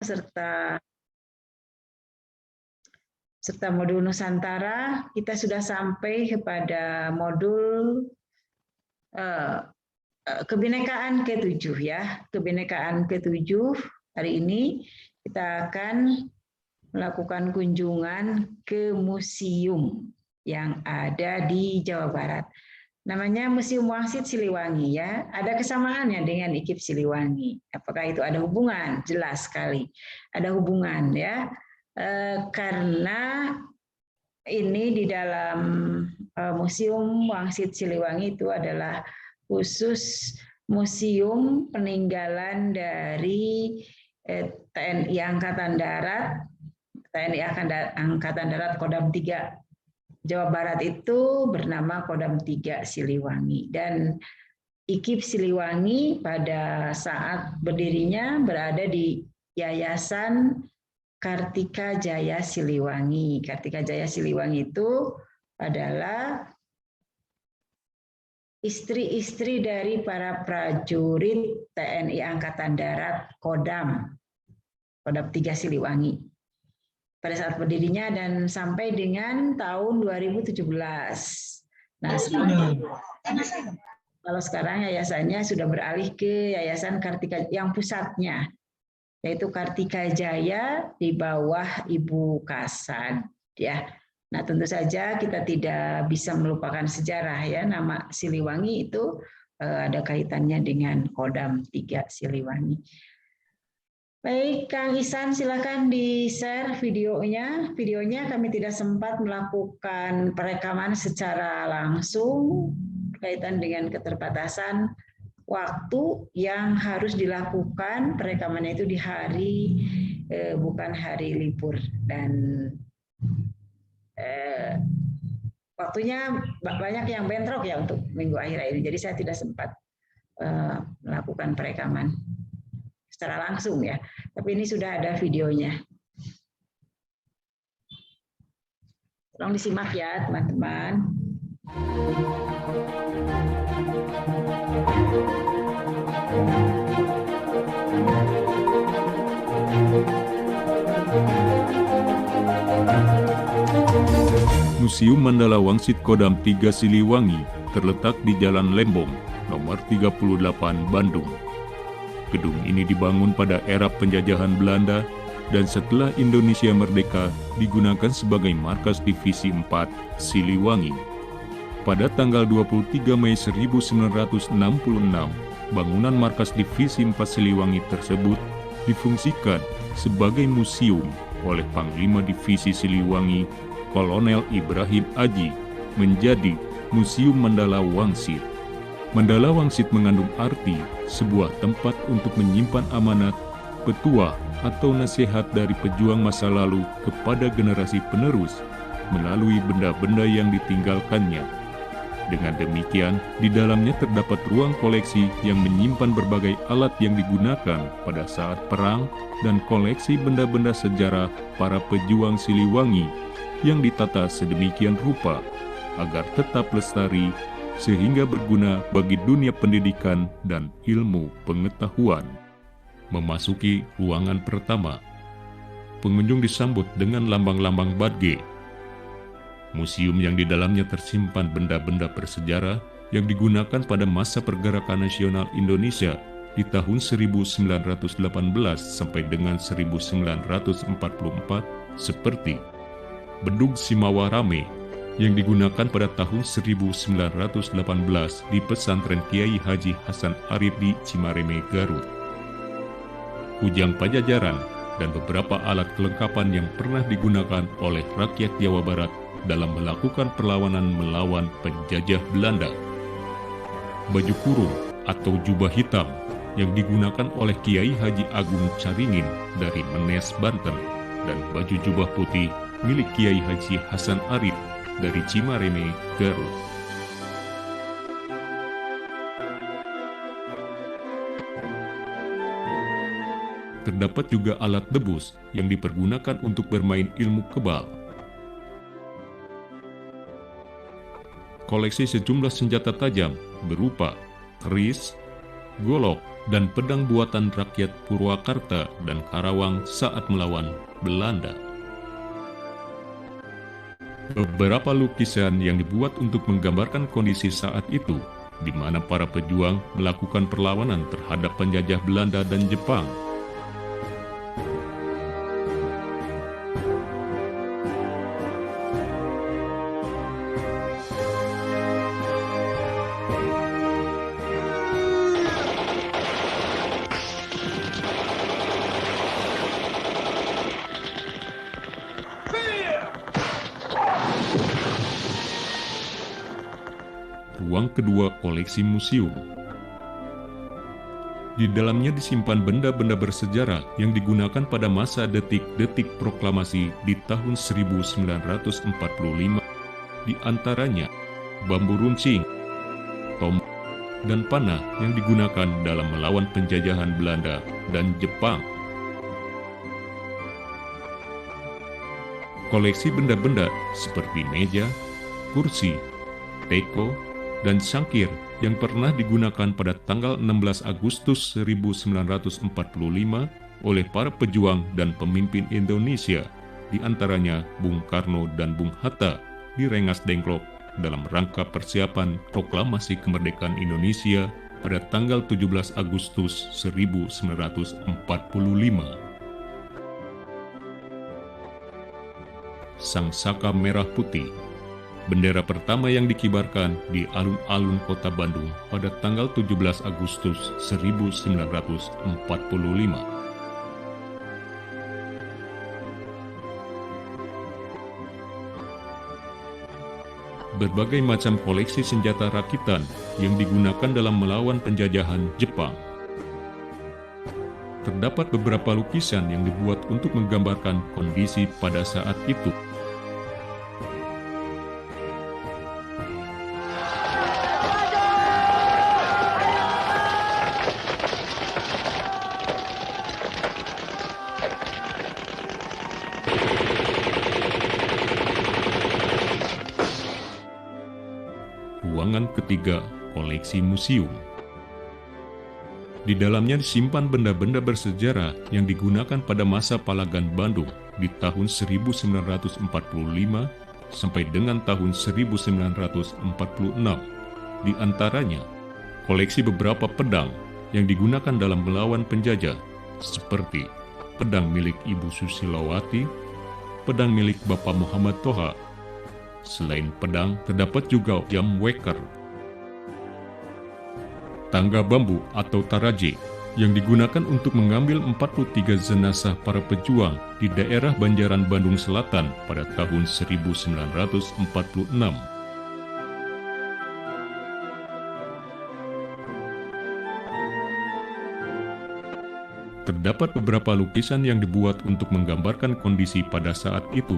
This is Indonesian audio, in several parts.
serta modul Nusantara, kita sudah sampai kepada modul kebinekaan ke-7 ya. Kebinekaan ke-7 hari ini kita akan melakukan kunjungan ke museum yang ada di Jawa Barat. Namanya Museum Wangsit Siliwangi ya. Ada kesamaannya dengan IKIP Siliwangi. Apakah itu ada hubungan? Jelas sekali. Ada hubungan ya. Karena ini di dalam Museum Wangsit Siliwangi itu adalah khusus museum peninggalan dari TNI Angkatan Darat, Angkatan Darat Kodam 3 Jawa Barat itu bernama Kodam 3 Siliwangi. Dan IKIP Siliwangi pada saat berdirinya berada di Yayasan Kartika Jaya Siliwangi. Kartika Jaya Siliwangi itu adalah istri-istri dari para prajurit TNI Angkatan Darat Kodam 3 Siliwangi pada saat berdirinya dan sampai dengan tahun 2017. Nah, kalau sekarang yayasannya sudah beralih ke Yayasan Kartika yang pusatnya, yaitu Kartika Jaya di bawah Ibu Kasad ya. Nah, tentu saja kita tidak bisa melupakan sejarah ya, nama Siliwangi itu ada kaitannya dengan Kodam 3 Siliwangi. Baik, Kang Ihsan silakan di-share videonya. Videonya kami tidak sempat melakukan perekaman secara langsung berkaitan dengan keterbatasan waktu yang harus dilakukan. Perekamannya itu di hari bukan hari libur dan waktunya banyak yang bentrok ya untuk minggu akhir ini. Jadi saya tidak sempat melakukan perekaman secara langsung ya. Tapi ini sudah ada videonya. Tolong disimak ya teman-teman. Museum Mandala Wangsit Kodam 3 Siliwangi terletak di Jalan Lembong, nomor 38, Bandung. Gedung ini dibangun pada era penjajahan Belanda dan setelah Indonesia merdeka digunakan sebagai markas Divisi 4 Siliwangi. Pada tanggal 23 Mei 1966, bangunan markas Divisi 4 Siliwangi tersebut difungsikan sebagai museum oleh Panglima Divisi Siliwangi Kolonel Ibrahim Aji menjadi Museum Mandala Wangsit. Mandala Wangsit mengandung arti sebuah tempat untuk menyimpan amanat, petuah atau nasihat dari pejuang masa lalu kepada generasi penerus melalui benda-benda yang ditinggalkannya. Dengan demikian, di dalamnya terdapat ruang koleksi yang menyimpan berbagai alat yang digunakan pada saat perang dan koleksi benda-benda sejarah para pejuang Siliwangi yang ditata sedemikian rupa agar tetap lestari sehingga berguna bagi dunia pendidikan dan ilmu pengetahuan. Memasuki ruangan pertama, pengunjung disambut dengan lambang-lambang Badge. Museum yang di dalamnya tersimpan benda-benda bersejarah yang digunakan pada masa pergerakan nasional Indonesia di tahun 1918 sampai dengan 1944 seperti Bedug Simawarame yang digunakan pada tahun 1918 di pesantren Kiai Haji Hasan Arif di Cimareme, Garut. Kujang Pajajaran dan beberapa alat kelengkapan yang pernah digunakan oleh rakyat Jawa Barat dalam melakukan perlawanan melawan penjajah Belanda. Baju kurung atau jubah hitam yang digunakan oleh Kiai Haji Agung Caringin dari Menes, Banten, dan baju jubah putih milik Kiai Haji Hasan Arif dari Cimareme, Garut. Terdapat juga alat debus yang dipergunakan untuk bermain ilmu kebal. Koleksi sejumlah senjata tajam berupa keris, golok, dan pedang buatan rakyat Purwakarta dan Karawang saat melawan Belanda. Beberapa lukisan yang dibuat untuk menggambarkan kondisi saat itu, di mana para pejuang melakukan perlawanan terhadap penjajah Belanda dan Jepang. Ruang kedua koleksi museum. Di dalamnya disimpan benda-benda bersejarah yang digunakan pada masa detik-detik proklamasi di tahun 1945, di antaranya bambu runcing, tombak, dan panah yang digunakan dalam melawan penjajahan Belanda dan Jepang. Koleksi benda-benda seperti meja, kursi, teko, dan cangkir yang pernah digunakan pada tanggal 16 Agustus 1945 oleh para pejuang dan pemimpin Indonesia, di antaranya Bung Karno dan Bung Hatta, di Rengas Dengklok dalam rangka persiapan proklamasi kemerdekaan Indonesia pada tanggal 17 Agustus 1945. Sang Saka Merah Putih, bendera pertama yang dikibarkan di alun-alun kota Bandung pada tanggal 17 Agustus 1945. Berbagai macam koleksi senjata rakitan yang digunakan dalam melawan penjajahan Jepang. Terdapat beberapa lukisan yang dibuat untuk menggambarkan kondisi pada saat itu. Ruangan ketiga, koleksi museum. Di dalamnya disimpan benda-benda bersejarah yang digunakan pada masa Palagan Bandung di tahun 1945 sampai dengan tahun 1946. Di antaranya, koleksi beberapa pedang yang digunakan dalam melawan penjajah, seperti pedang milik Ibu Susilowati, pedang milik Bapak Muhammad Toha. Selain pedang, terdapat juga jam weker, tangga bambu atau taraje, yang digunakan untuk mengambil 43 jenazah para pejuang di daerah Banjaran Bandung Selatan pada tahun 1946. Terdapat beberapa lukisan yang dibuat untuk menggambarkan kondisi pada saat itu.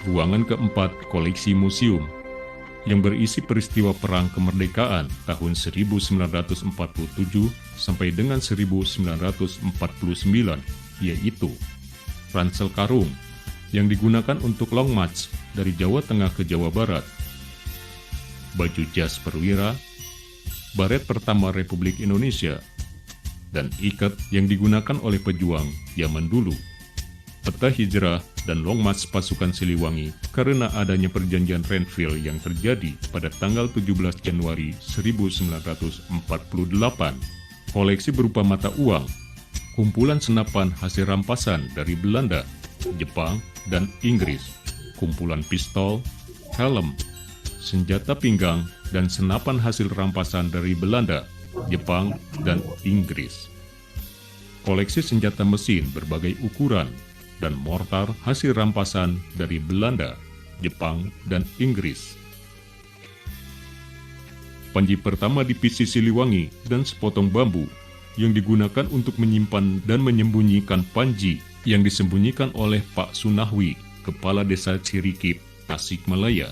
Ruangan keempat, koleksi museum, yang berisi peristiwa Perang Kemerdekaan tahun 1947 sampai dengan 1949, yaitu ransel karung yang digunakan untuk long march dari Jawa Tengah ke Jawa Barat, baju jas perwira, baret pertama Republik Indonesia, dan ikat yang digunakan oleh pejuang zaman dulu, peta hijrah, dan long march pasukan Siliwangi karena adanya perjanjian Renville yang terjadi pada tanggal 17 Januari 1948. Koleksi berupa mata uang, kumpulan senapan hasil rampasan dari Belanda, Jepang, dan Inggris, kumpulan pistol, helm, senjata pinggang, dan senapan hasil rampasan dari Belanda, Jepang, dan Inggris. Koleksi senjata mesin berbagai ukuran, dan mortar hasil rampasan dari Belanda, Jepang, dan Inggris. Panji pertama divisi Siliwangi dan sepotong bambu yang digunakan untuk menyimpan dan menyembunyikan panji yang disembunyikan oleh Pak Sunahwi Kepala Desa Cirikip, Tasikmalaya.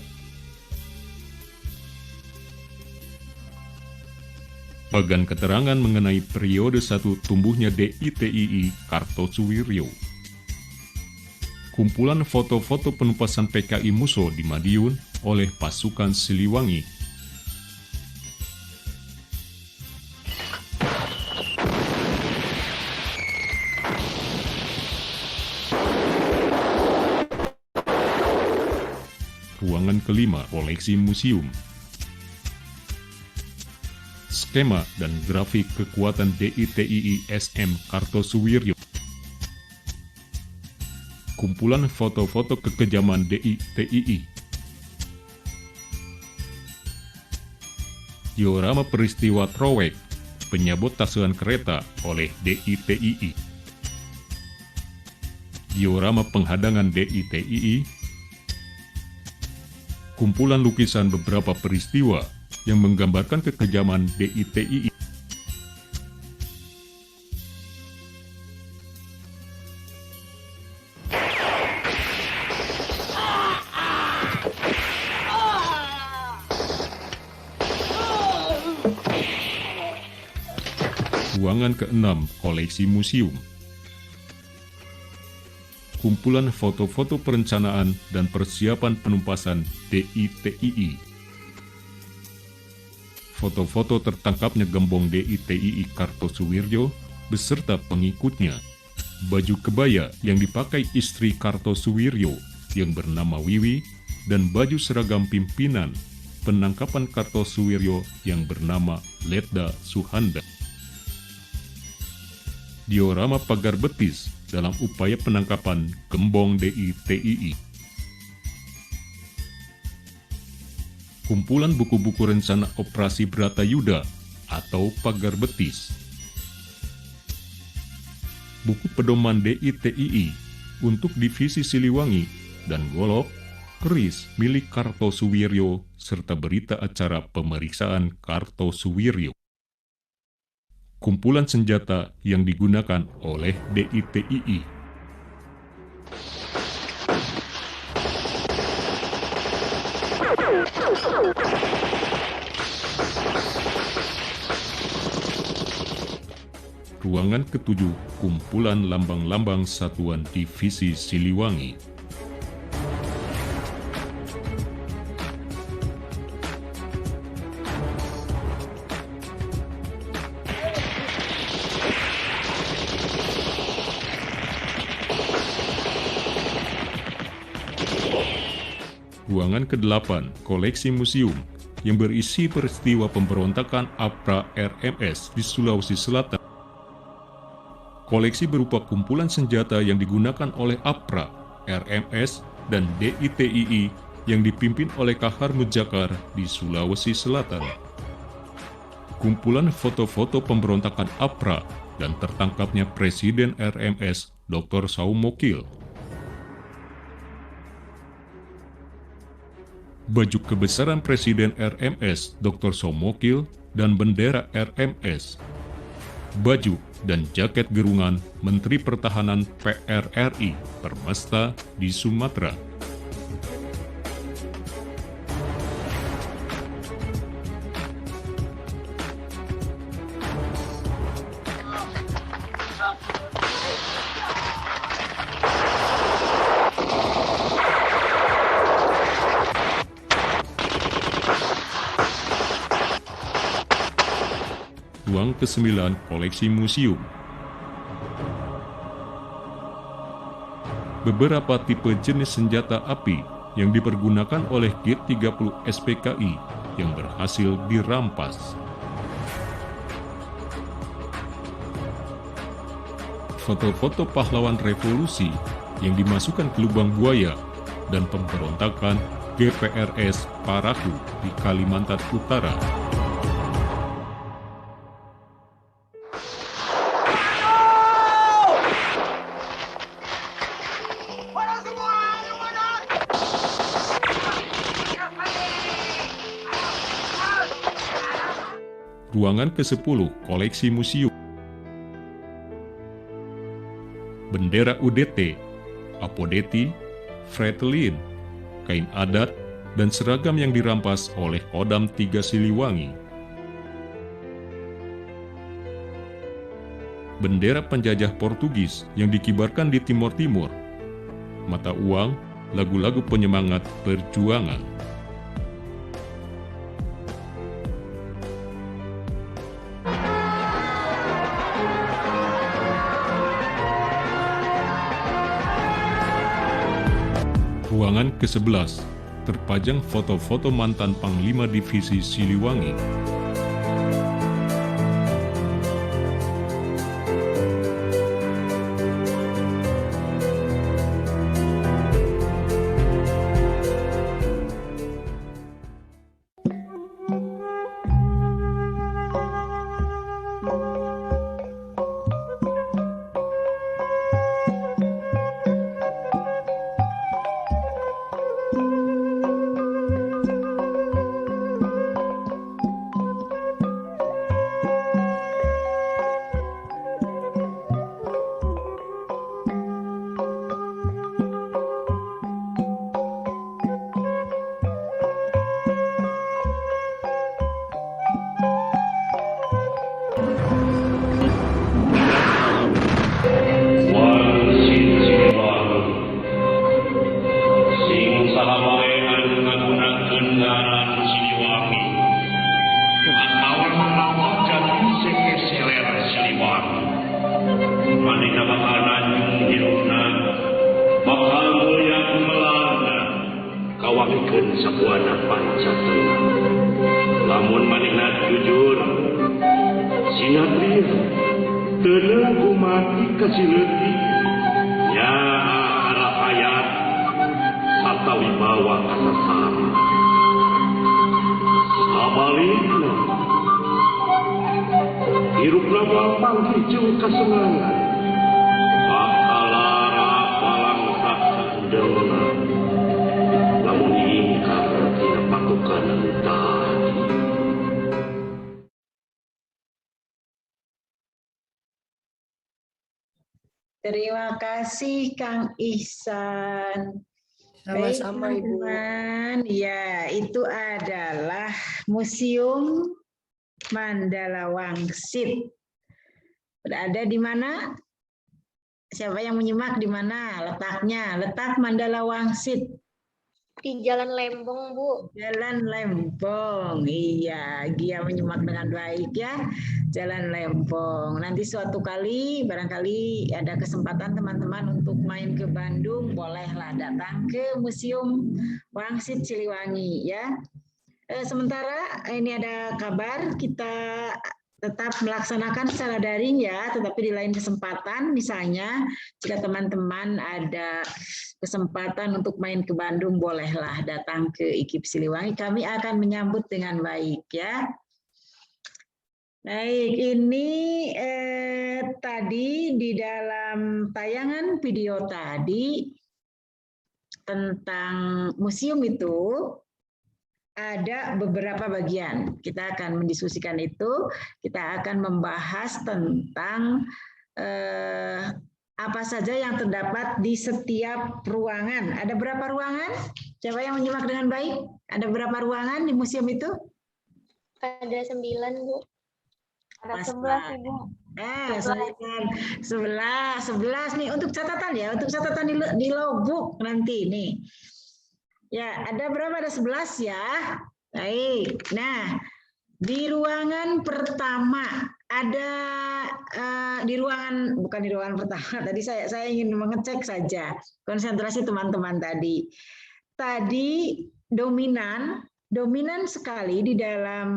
Bagan keterangan mengenai periode 1 tumbuhnya DITII Kartosuwiryo. Kumpulan foto-foto penumpasan PKI Muso di Madiun oleh pasukan Siliwangi. Ruangan kelima, koleksi museum. Skema dan grafik kekuatan DITII SM Kartosuwiryo. Kumpulan foto-foto kekejaman DITII. Diorama peristiwa Trowek, penyabotasaan kereta oleh DITII. Diorama penghadangan DITII. Kumpulan lukisan beberapa peristiwa yang menggambarkan kekejaman DITII. Ruangan ke-6, koleksi museum. Kumpulan foto-foto perencanaan dan persiapan penumpasan DITII. Foto-foto tertangkapnya gembong DITII Kartosuwiryo beserta pengikutnya. Baju kebaya yang dipakai istri Kartosuwiryo yang bernama Wiwi dan baju seragam pimpinan penangkapan Kartosuwiryo yang bernama Letda Suhanda. Diorama pagar betis dalam upaya penangkapan gembong DITII. Kumpulan buku-buku rencana operasi Bratayuda atau pagar betis. Buku pedoman DITII untuk divisi Siliwangi dan Golok, keris milik Kartosuwiryo serta berita acara pemeriksaan Kartosuwiryo. Kumpulan senjata yang digunakan oleh DITII. Ruangan ke-7, kumpulan lambang-lambang satuan divisi Siliwangi. Ruangan ke-8, koleksi museum yang berisi peristiwa pemberontakan APRA RMS di Sulawesi Selatan. Koleksi berupa kumpulan senjata yang digunakan oleh APRA, RMS, dan DITII yang dipimpin oleh Kahar Mujakar di Sulawesi Selatan. Kumpulan foto-foto pemberontakan APRA dan tertangkapnya Presiden RMS Dr. Saumokil. Baju kebesaran Presiden RMS Dr. Saumokil dan bendera RMS. Baju dan jaket gerungan Menteri Pertahanan PRRI Permesta di Sumatera. Ruang ke-9, koleksi museum. Beberapa tipe jenis senjata api yang dipergunakan oleh G30 SPKI yang berhasil dirampas. Foto-foto pahlawan revolusi yang dimasukkan ke lubang buaya dan pemberontakan GPRS Parahu di Kalimantan Utara. Ruangan ke-10, koleksi museum. Bendera UDT, Apodeti, fretelin, kain adat, dan seragam yang dirampas oleh Kodam 3 Siliwangi. Bendera penjajah Portugis yang dikibarkan di Timur Timur, mata uang, lagu-lagu penyemangat perjuangan. Ruangan ke-11 terpajang foto-foto mantan Panglima Divisi Siliwangi. Sabuana Pancatengah. Lamun manehna jujur, sinatria, teuneu kumati kasileudi, nya hayat sarta wibawa kasasama. Sabalikna, hirupna moal panghijau kasenangan, bakalara palangsa kandeuna. Lamun ingkar tina patukanan tadi. Terima kasih Kang Ihsan. Sama-sama, Baik, Ibu. teman-teman. Ya, itu adalah Museum Mandala Wangsit. Berada di mana? Siapa yang menyimak di mana letaknya? Letak Mandala Wangsit. Di Jalan Lembong, Bu. Jalan Lembong, iya, Gia menyimak dengan baik ya. Jalan Lembong. Nanti suatu kali, barangkali ada kesempatan teman-teman untuk main ke Bandung, bolehlah datang ke Museum Wangsit Siliwangi ya. Sementara ini ada kabar, kita tetap melaksanakan secara daring ya, tetapi di lain kesempatan, misalnya jika teman-teman ada kesempatan untuk main ke Bandung, bolehlah datang ke IKIP Siliwangi. Kami akan menyambut dengan baik ya. Baik, ini tadi di dalam tayangan video tadi tentang museum itu ada beberapa bagian. Kita akan mendiskusikan itu. Kita akan membahas tentang apa saja yang terdapat di setiap ruangan. Ada berapa ruangan? Siapa yang menyimak dengan baik? Ada berapa ruangan di museum itu? Ada 9, Bu. Ada 11, Ibu. 11 nih untuk catatan ya, untuk catatan di logbook nanti nih. Ya, ada berapa? Ada 11 ya. Baik. Nah, di ruangan pertama ada di ruangan, bukan di ruangan pertama. Tadi saya ingin mengecek saja konsentrasi teman-teman tadi. Tadi dominan sekali di dalam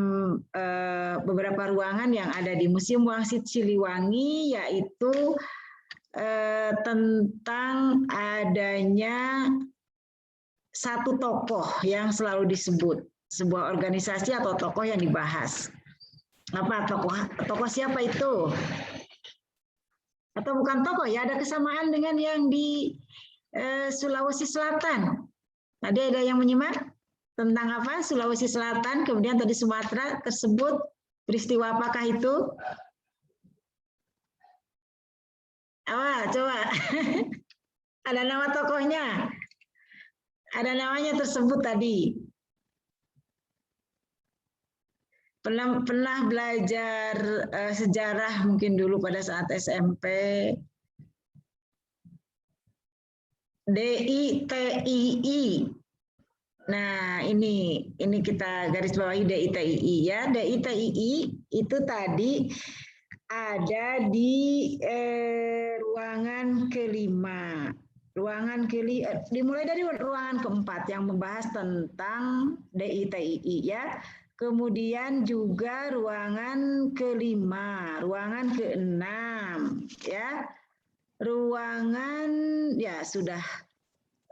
beberapa ruangan yang ada di Museum Wangsit Siliwangi, yaitu tentang adanya satu tokoh yang selalu disebut, sebuah organisasi atau tokoh yang dibahas. Apa tokoh siapa itu? Atau bukan tokoh ya, ada kesamaan dengan yang di Sulawesi Selatan. Tadi ada yang menyimak tentang apa? Sulawesi Selatan, kemudian tadi Sumatera tersebut, peristiwa apakah itu? Coba. Ada nama tokohnya. Ada namanya tersebut tadi. Pernah belajar sejarah mungkin dulu pada saat SMP. DITII. Nah, ini kita garis bawahi DITII ya. DITII itu tadi ada di ruangan kelima. Dimulai dari ruangan keempat yang membahas tentang DITII ya. Kemudian juga ruangan kelima, ruangan keenam ya. Ruangan ya sudah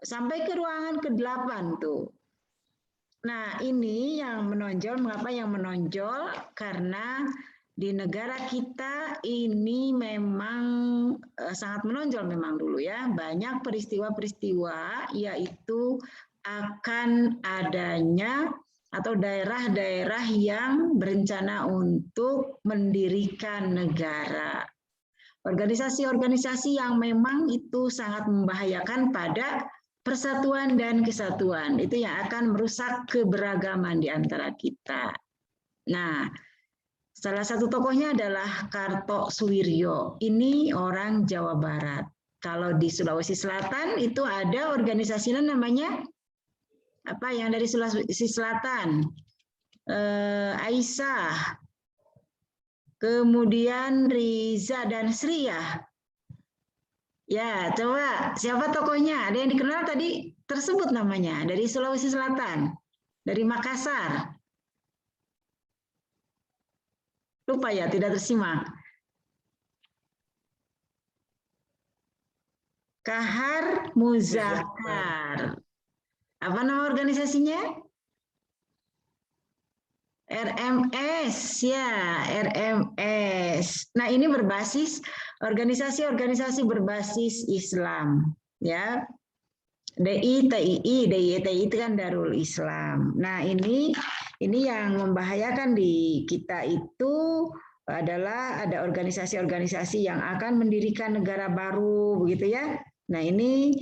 sampai ke ruangan ke-8 tuh. Nah, ini yang menonjol, mengapa yang menonjol? Karena di negara kita ini memang sangat menonjol memang dulu ya. Banyak peristiwa-peristiwa yaitu akan adanya atau daerah-daerah yang berencana untuk mendirikan negara. Organisasi-organisasi yang memang itu sangat membahayakan pada persatuan dan kesatuan. Itu yang akan merusak keberagaman di antara kita. Nah, salah satu tokohnya adalah Kartosuwiryo. Ini orang Jawa Barat. Kalau di Sulawesi Selatan itu ada organisasinya namanya apa yang dari Sulawesi Selatan? Aisyah. Kemudian Riza dan Sri ya. Ya, coba siapa tokohnya? Ada yang dikenal tadi tersebut namanya dari Sulawesi Selatan, dari Makassar. Lupa ya, tidak tersimak. Kahar Muzakkar. Apa nama organisasinya? RMS ya, RMS. Nah, ini berbasis organisasi-organisasi berbasis Islam ya. DITII itu kan Darul Islam. Nah, ini yang membahayakan di kita itu adalah ada organisasi-organisasi yang akan mendirikan negara baru begitu ya. Nah, ini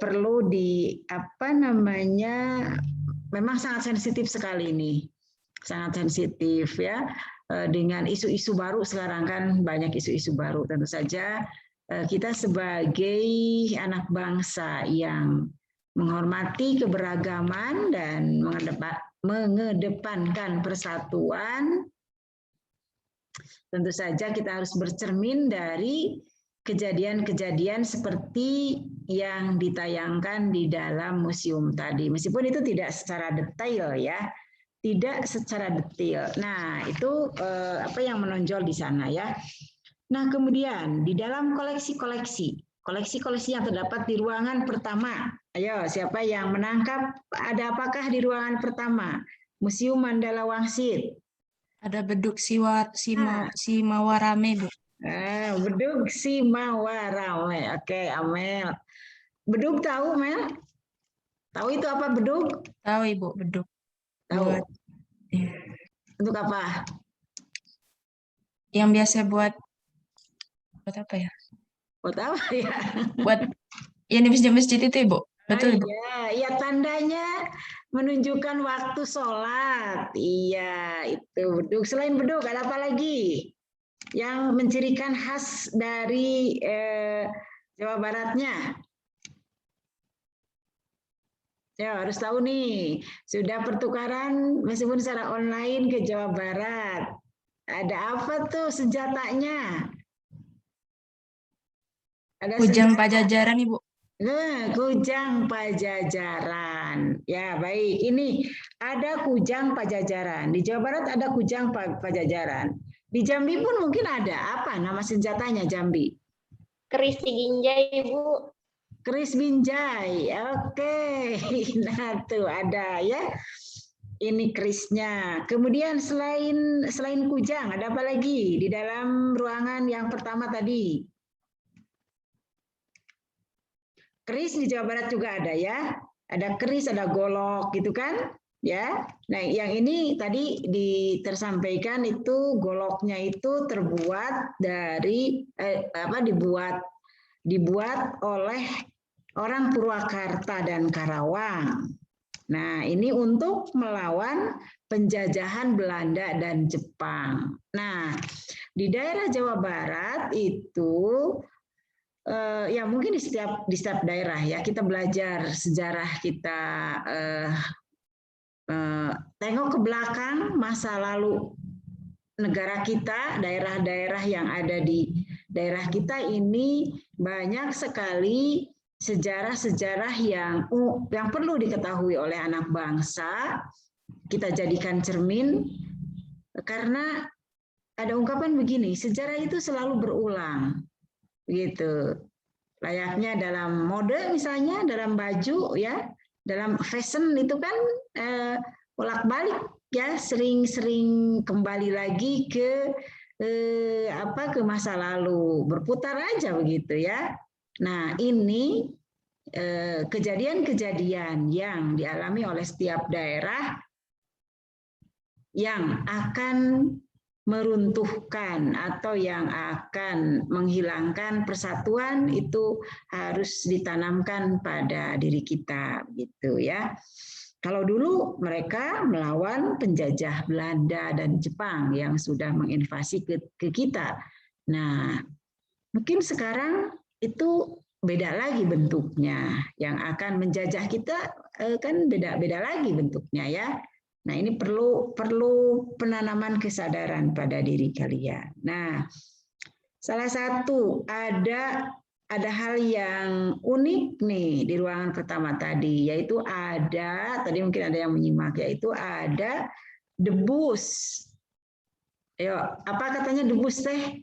perlu memang sangat sensitif sekali ini. Sangat sensitif ya, dengan isu-isu baru sekarang kan banyak isu-isu baru. Tentu saja kita sebagai anak bangsa yang menghormati keberagaman dan mengedepankan persatuan, tentu saja kita harus bercermin dari kejadian-kejadian seperti yang ditayangkan di dalam museum tadi. Meskipun itu tidak secara detail ya, tidak secara detail. Nah, itu apa yang menonjol di sana ya. Nah, kemudian di dalam koleksi-koleksi yang terdapat di ruangan pertama. Ayo, siapa yang menangkap ada apakah di ruangan pertama? Museum Mandala Wangsit. Ada beduk Simawarame, Bu. Beduk Simawarame. Oke, Amel. Beduk tahu, Mel? Tahu itu apa beduk? Tahu, Ibu, beduk. Tahu. Untuk apa? Yang biasa buat apa ya? Buat apa ya? Buat yang di masjid-masjid itu, Ibu. Betul, Ibu. Iya, tandanya menunjukkan waktu sholat. Iya, itu beduk. Selain beduk, ada apa lagi? Yang mencirikan khas dari Jawa Baratnya. Ya, harus tahu nih, sudah pertukaran meskipun secara online ke Jawa Barat. Ada apa tuh senjatanya? Ada Kujang Pajajaran, Ibu. Kujang Pajajaran. Ya, baik. Ini ada Kujang Pajajaran. Di Jawa Barat ada Kujang Pajajaran. Di Jambi pun mungkin ada. Apa nama senjatanya Jambi? Keris Ginjai, Bu. Keris Binjai, oke. Nah tuh ada ya. Ini kerisnya. Kemudian selain kujang, ada apa lagi di dalam ruangan yang pertama tadi? Keris di Jawa Barat juga ada ya. Ada keris, ada golok gitu kan? Ya. Nah, yang ini tadi tersampaikan itu goloknya itu terbuat dari dibuat oleh orang Purwakarta dan Karawang. Nah, ini untuk melawan penjajahan Belanda dan Jepang. Nah, di daerah Jawa Barat itu ya mungkin di setiap daerah ya kita belajar sejarah, kita tengok ke belakang masa lalu negara kita, daerah-daerah yang ada di daerah kita ini banyak sekali sejarah-sejarah yang perlu diketahui oleh anak bangsa. Kita jadikan cermin karena ada ungkapan begini, sejarah itu selalu berulang, gitu. Layaknya dalam mode misalnya, dalam baju ya, dalam fashion itu kan bolak-balik ya, sering-sering kembali lagi ke ke masa lalu, berputar aja begitu ya. Nah, ini kejadian-kejadian yang dialami oleh setiap daerah yang akan meruntuhkan atau yang akan menghilangkan persatuan itu harus ditanamkan pada diri kita, gitu ya. Kalau dulu mereka melawan penjajah Belanda dan Jepang yang sudah menginvasi ke kita. Nah, mungkin sekarang itu beda lagi bentuknya. Yang akan menjajah kita kan beda lagi bentuknya ya. Nah, ini perlu penanaman kesadaran pada diri kalian. Nah, salah satu ada hal yang unik nih di ruangan pertama tadi, yaitu tadi mungkin ada yang menyimak, yaitu ada debus. Ayo, apa katanya debus teh?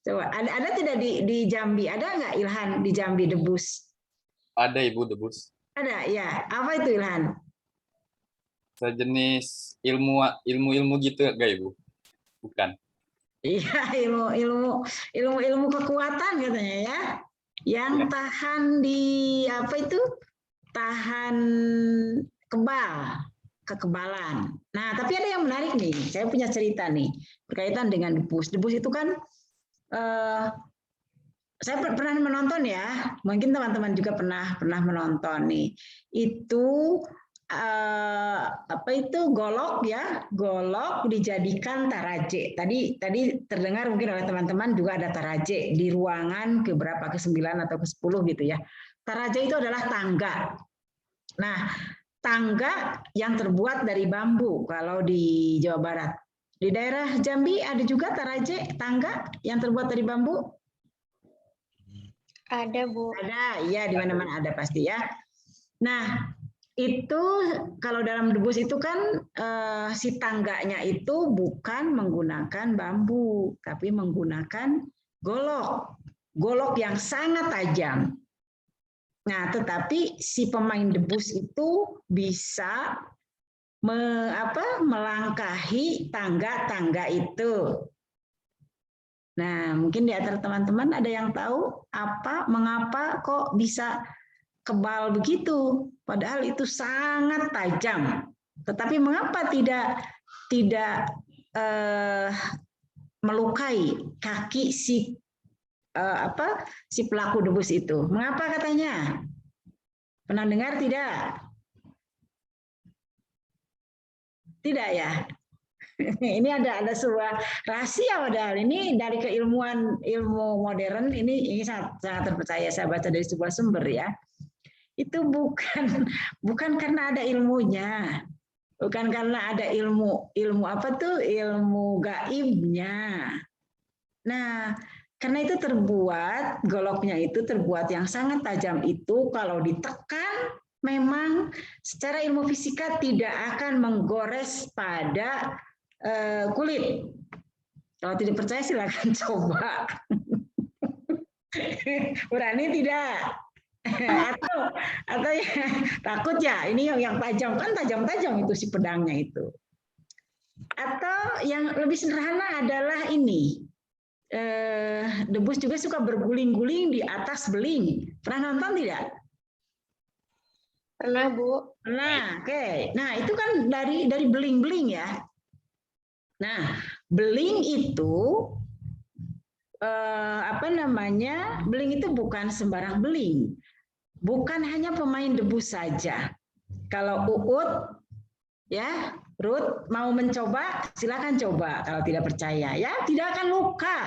Coba, ada tidak di Jambi? Ada nggak Ilhan di Jambi debus? Ada Ibu debus. Ada ya. Apa itu Ilhan? Sejenis ilmu gitu nggak Ibu? Bukan. Iya, ilmu kekuatan katanya ya. Yang tahan di tahan kekebalan. Nah, tapi ada yang menarik nih. Saya punya cerita nih berkaitan dengan debus. Debus itu kan saya pernah menonton ya, mungkin teman-teman juga pernah menonton nih. Itu golok ya, golok dijadikan taraje. Tadi terdengar mungkin oleh teman-teman juga ada taraje di ruangan ke-9 atau ke-10 gitu ya. Taraje itu adalah tangga. Nah, tangga yang terbuat dari bambu kalau di Jawa Barat. Di daerah Jambi ada juga taraje, tangga yang terbuat dari bambu? Ada, Bu. Ada, ya di mana-mana ada pasti ya. Nah, itu kalau dalam debus itu kan si tangganya itu bukan menggunakan bambu, tapi menggunakan golok yang sangat tajam. Nah, tetapi si pemain debus itu bisa melangkahi tangga-tangga itu. Nah, mungkin di antara teman-teman ada yang tahu mengapa kok bisa kebal begitu, padahal itu sangat tajam. Tetapi mengapa tidak melukai kaki si pelaku debus itu? Mengapa katanya? Pernah dengar tidak? Tidak ya. Ini ada sebuah rahasia padahal ini dari keilmuan ilmu modern ini sangat terpercaya, saya baca dari sebuah sumber ya. Itu bukan karena ada ilmunya, bukan karena ada ilmu gaibnya. Nah, karena itu goloknya itu terbuat yang sangat tajam itu kalau ditekan memang secara ilmu fisika tidak akan menggores pada kulit. Kalau tidak percaya silakan coba. Berani tidak? atau ya, takut ya ini yang tajam kan tajam itu si pedangnya itu. Atau yang lebih sederhana adalah ini. Debus juga suka berguling-guling di atas beling. Pernah nonton tidak? Pernah, Bu. Nah, oke. Nah, itu kan dari beling-beling ya. Nah, beling itu apa namanya, beling itu bukan sembarang beling, bukan hanya pemain debus saja. Kalau Uut, ya, Ruth mau mencoba, silakan coba. Kalau tidak percaya, ya tidak akan luka.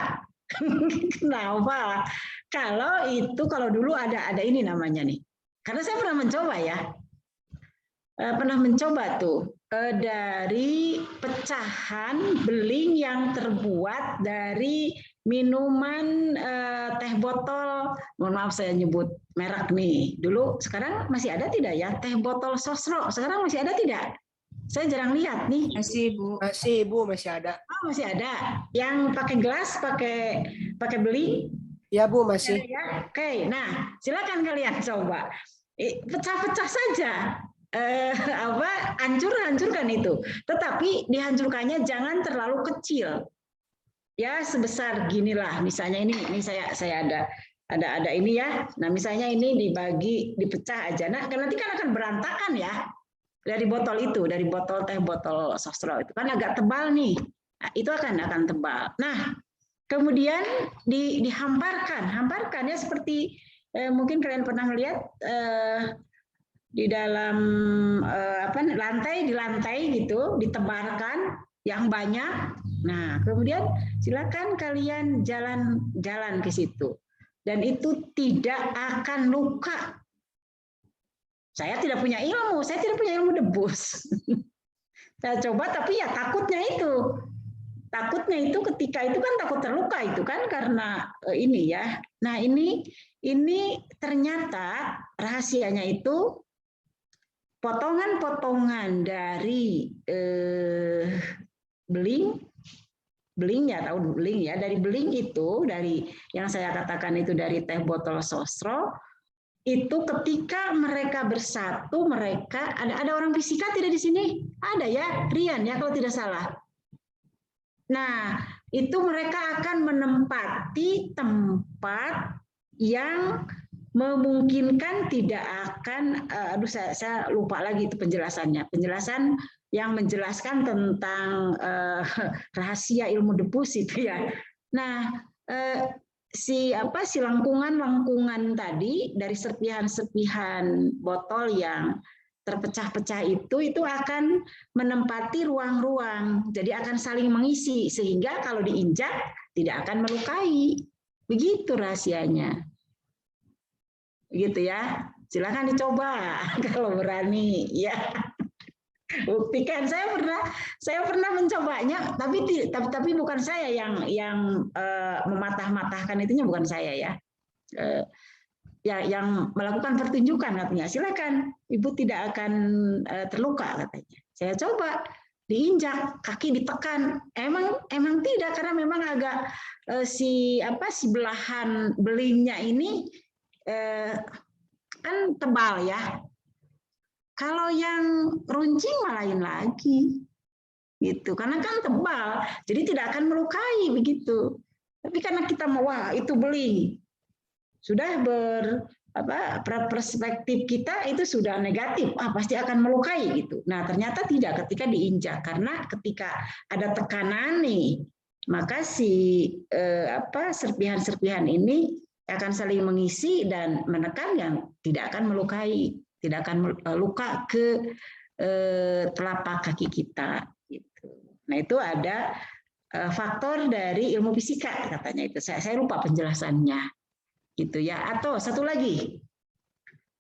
Kenapa? Kalau dulu ada ini namanya nih. Karena saya pernah mencoba ya. Pernah mencoba tuh dari pecahan beling yang terbuat dari minuman teh botol. Mohon maaf saya nyebut merek nih. Dulu, sekarang masih ada tidak ya teh botol Sosro? Sekarang masih ada tidak? Saya jarang lihat nih. Masih, Bu. Masih, Bu, masih ada. Oh, masih ada. Yang pakai gelas, pakai beling? Ya, Bu, masih. Ya. Oke, nah silakan kalian coba. Pecah-pecah saja. Hancurkan itu. Tetapi dihancurkannya jangan terlalu kecil. Ya, sebesar ginilah. Misalnya ini saya ada ini ya. Nah, misalnya ini dipecah aja. Nah, nanti kan akan berantakan ya. Dari botol itu, dari botol teh botol Sosro itu kan agak tebal nih. Nah, itu akan tebal. Nah, kemudian hamparkan ya seperti mungkin kalian pernah melihat di dalam di lantai gitu, ditebarkan yang banyak. Nah, kemudian silakan kalian jalan ke situ. Dan itu tidak akan luka. Saya tidak punya ilmu debus. Saya coba tapi ya takutnya itu ketika itu kan takut terluka itu kan karena ini ya. Nah, ini ternyata rahasianya itu potongan-potongan dari beling ya, tahu beling ya, dari beling itu, dari yang saya katakan itu dari teh botol Sosro. Itu ketika mereka bersatu, mereka ada orang fisika tidak di sini? Ada ya, Rian ya kalau tidak salah. Nah, itu mereka akan menempati tempat yang memungkinkan tidak akan, saya lupa lagi itu penjelasannya. Penjelasan yang menjelaskan tentang rahasia ilmu debus itu ya. Nah, si lengkungan tadi dari serpihan botol yang terpecah-pecah itu akan menempati ruang-ruang, jadi akan saling mengisi sehingga kalau diinjak tidak akan melukai. Begitu rahasianya. Begitu ya. Silakan dicoba kalau berani ya. Buktikan, saya pernah mencobanya, tapi bukan saya yang mematah-matahkan itunya, bukan saya ya. Yang melakukan pertunjukan katanya, silakan, ibu tidak akan terluka katanya. Saya coba diinjak, kaki ditekan, emang tidak, karena memang agak si belahan belingnya ini kan tebal ya. Kalau yang runcing malah lain lagi, gitu. Karena kan tebal, jadi tidak akan melukai begitu. Tapi karena kita mau, wah itu beling, sudah perspektif kita itu sudah negatif, pasti akan melukai gitu. Nah ternyata tidak ketika diinjak, karena ketika ada tekanan nih, maka si serpihan-serpihan ini akan saling mengisi dan menekan yang tidak akan melukai. Tidak akan luka ke telapak kaki kita. Gitu. Nah itu ada faktor dari ilmu fisika katanya itu. Saya lupa penjelasannya, gitu ya. Atau satu lagi,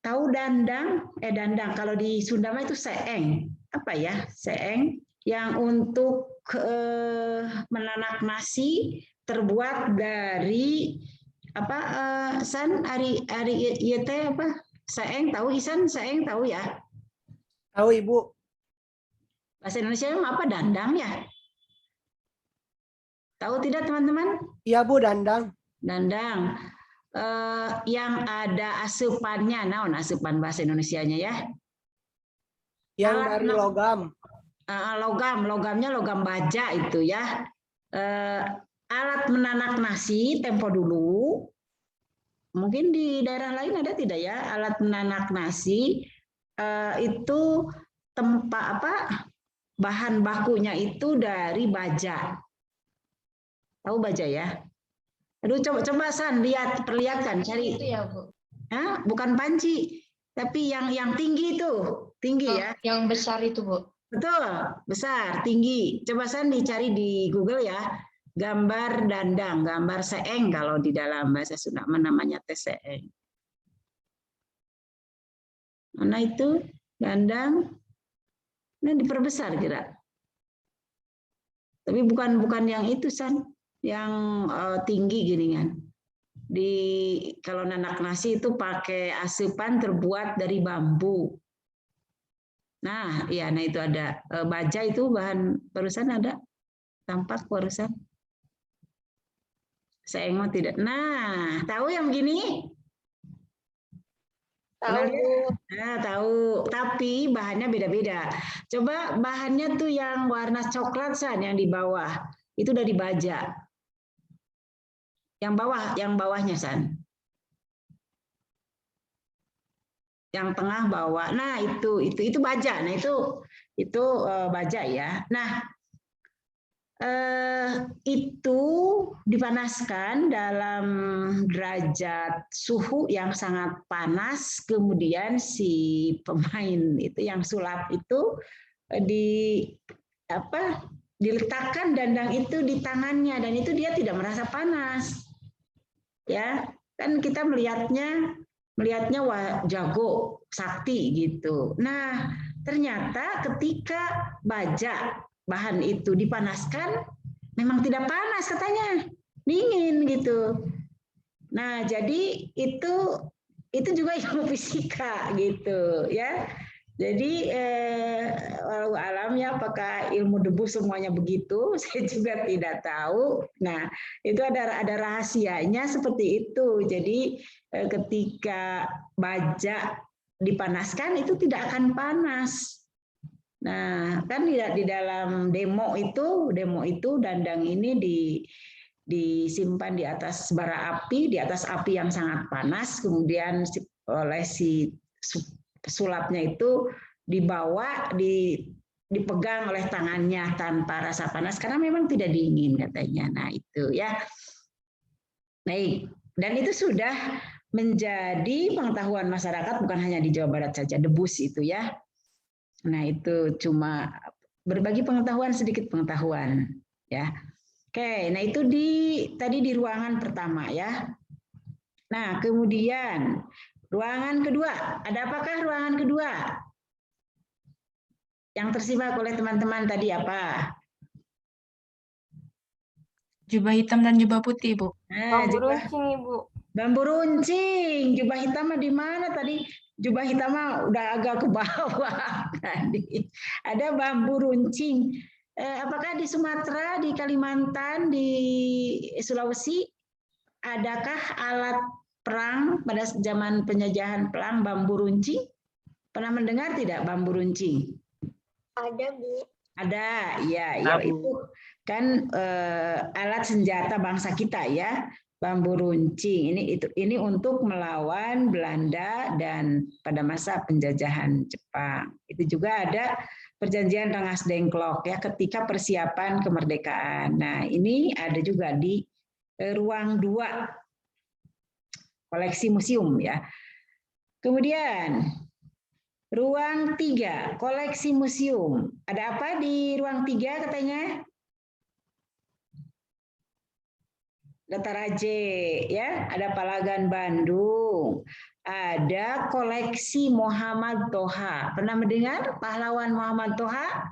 tahu dandang? Dandang kalau di Sunda itu seeng. Apa ya? Seeng yang untuk menanak nasi terbuat dari Seeng tahu, Isan? Seeng tahu ya? Tahu, Ibu. Bahasa Indonesia apa? Dandang ya? Tahu tidak teman-teman? Iya, Bu, dandang. Dandang. Yang ada asupannya, asupan bahasa Indonesianya ya? Yang dari logam. Logamnya logam baja itu ya. Alat menanak nasi tempo dulu. Mungkin di daerah lain ada tidak ya alat menanak nasi itu bahan bakunya itu dari baja. Tahu baja ya? Aduh, coba San, perlihatkan, cari. Itu ya, Bu. Hah? Bukan panci, tapi yang tinggi itu, tinggi ya. Yang besar itu, Bu. Betul, besar, tinggi. Coba San dicari di Google ya. Gambar dandang, gambar seeng kalau di dalam bahasa Sunda namanya teh seeng. Mana itu dandang? Nah, diperbesar kira. Tapi bukan yang itu San, yang tinggi gini kan. Kalau nanak nasi itu pakai asupan terbuat dari bambu. Nah, iya, nah itu ada baja itu bahan barusan ada tampak barusan. Saya mau tidak. Nah, tahu yang begini? Tahu, Bu. Nah, tahu. Tapi bahannya beda-beda. Coba bahannya tuh yang warna coklat San, yang di bawah. Itu dari baja. Yang bawahnya San. Yang tengah bawah. Nah, itu baja. Nah, itu baja ya. Nah, itu dipanaskan dalam derajat suhu yang sangat panas, kemudian si pemain itu yang sulap itu diletakkan dandang itu di tangannya dan itu dia tidak merasa panas. Ya, kan kita melihatnya wah jago, sakti gitu. Nah, ternyata ketika baja bahan itu dipanaskan, memang tidak panas katanya, dingin gitu. Nah, jadi itu juga ilmu fisika gitu ya. Jadi walau alam ya, apakah ilmu debu semuanya begitu? Saya juga tidak tahu. Nah, itu ada rahasianya seperti itu. Jadi ketika baja dipanaskan itu tidak akan panas. Nah, kan di dalam demo itu dandang ini disimpan di atas bara api, di atas api yang sangat panas, kemudian oleh si sulapnya itu dibawa, dipegang oleh tangannya tanpa rasa panas karena memang tidak dingin katanya. Nah, itu ya. Baik, dan itu sudah menjadi pengetahuan masyarakat bukan hanya di Jawa Barat saja, debus itu ya. Nah, itu cuma berbagi pengetahuan, sedikit pengetahuan ya. Oke, nah itu tadi di ruangan pertama ya. Nah, kemudian ruangan kedua, ada apakah ruangan kedua? Yang tersimak oleh teman-teman tadi apa? Jubah hitam dan jubah putih, Bu. Nah, Bambu runcing, Ibu. bambu runcing, jubah hitam di mana tadi? Jubah hitam udah agak ke bawah tadi. Ada bambu runcing. Apakah di Sumatera, di Kalimantan, di Sulawesi, adakah alat perang pada zaman penjajahan perang bambu runcing? Pernah mendengar tidak bambu runcing? Ada, Bu. Ada, ya itu kan alat senjata bangsa kita ya. Bambu runcing ini untuk melawan Belanda dan pada masa penjajahan Jepang. Itu juga ada perjanjian Rengas Dengklok ya ketika persiapan kemerdekaan. Nah, ini ada juga di ruang 2 koleksi museum ya. Kemudian ruang 3 koleksi museum. Ada apa di ruang 3 katanya? Data Raje ya, ada Palagan Bandung, ada koleksi Muhammad Toha. Pernah mendengar pahlawan Muhammad Toha?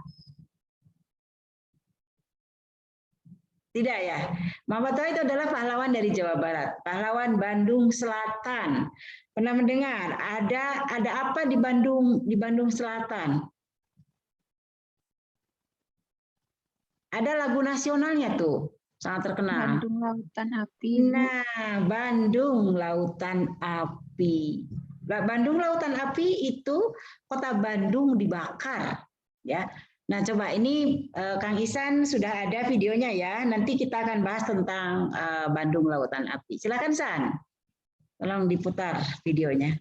Tidak ya. Muhammad Toha itu adalah pahlawan dari Jawa Barat, pahlawan Bandung Selatan. Pernah mendengar? Ada apa di Bandung Selatan? Ada lagu nasionalnya tuh. Sangat terkenal. Bandung Lautan Api. Nah, Bandung Lautan Api. Bandung Lautan Api itu kota Bandung dibakar, ya. Nah, coba ini Kang Isan sudah ada videonya ya. Nanti kita akan bahas tentang Bandung Lautan Api. Silakan San, tolong diputar videonya.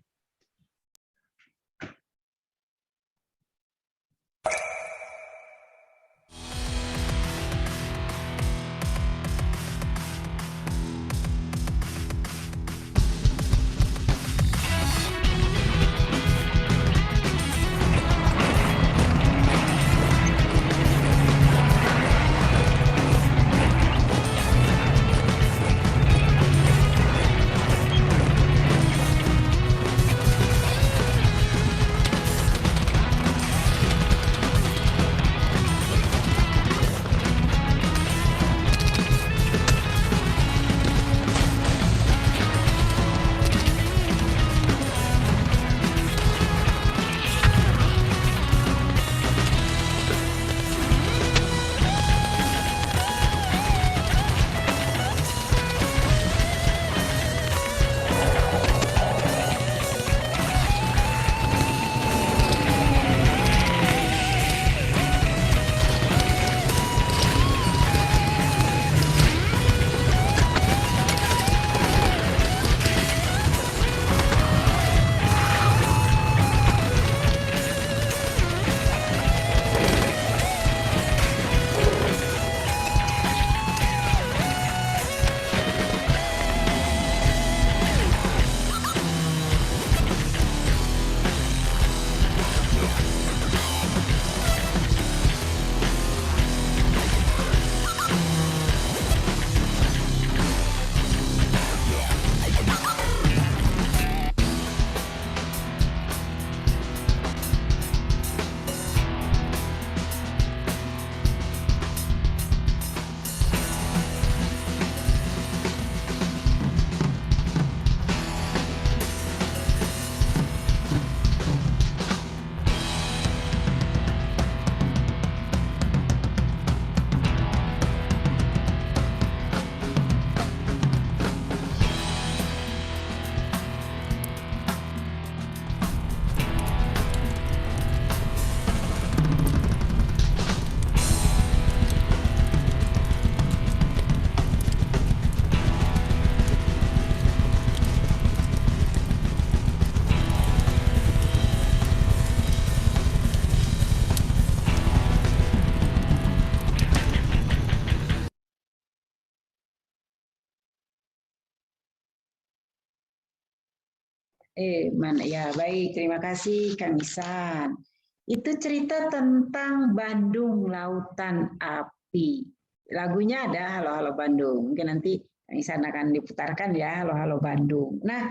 Mana ya, baik, terima kasih Kang Isan. Itu cerita tentang Bandung Lautan Api. Lagunya ada Halo Halo Bandung. Mungkin nanti Kang Isan akan diputarkan ya, Halo Halo Bandung. Nah,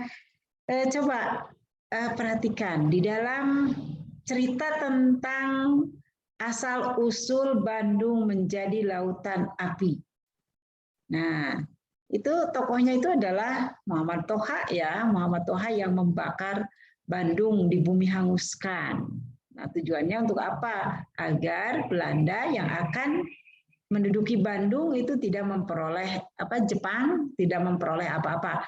coba perhatikan di dalam cerita tentang asal usul Bandung menjadi lautan api. Nah, itu tokohnya itu adalah Muhammad Toha ya, Muhammad Toha yang membakar Bandung di bumi hanguskan. Nah, tujuannya untuk apa? Agar Belanda yang akan menduduki Bandung itu tidak memperoleh Jepang tidak memperoleh apa-apa.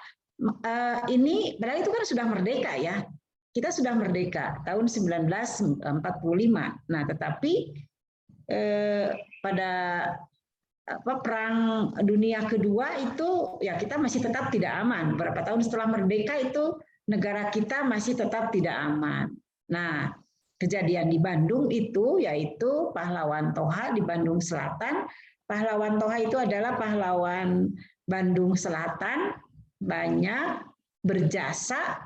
Ini padahal itu kan sudah merdeka ya. Kita sudah merdeka tahun 1945. Nah, tetapi pada Perang Dunia Kedua itu ya kita masih tetap tidak aman. Beberapa tahun setelah merdeka itu negara kita masih tetap tidak aman. Nah, kejadian di Bandung itu yaitu pahlawan Toha di Bandung Selatan. Pahlawan Toha itu adalah pahlawan Bandung Selatan, banyak berjasa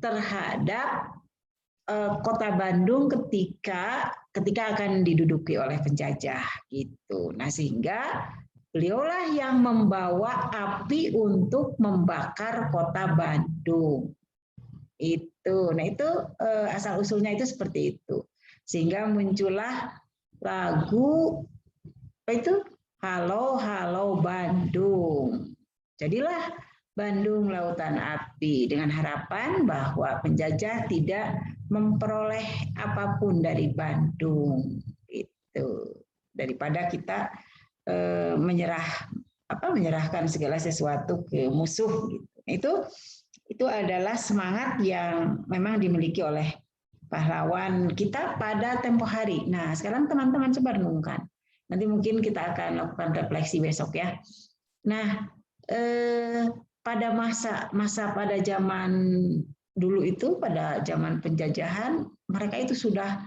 terhadap kota Bandung ketika akan diduduki oleh penjajah gitu. Nah, sehingga beliaulah yang membawa api untuk membakar kota Bandung. Itu. Nah, itu asal usulnya itu seperti itu. Sehingga muncullah lagu apa itu? Halo Halo Bandung. Jadilah Bandung Lautan Api dengan harapan bahwa penjajah tidak memperoleh apapun dari Bandung itu, daripada kita menyerahkan segala sesuatu ke musuh gitu. Itu adalah semangat yang memang dimiliki oleh pahlawan kita pada tempo hari. Nah, sekarang teman-teman coba renungkan. Nanti mungkin kita akan lakukan refleksi besok ya. Nah, pada pada zaman dulu itu, pada zaman penjajahan, mereka itu sudah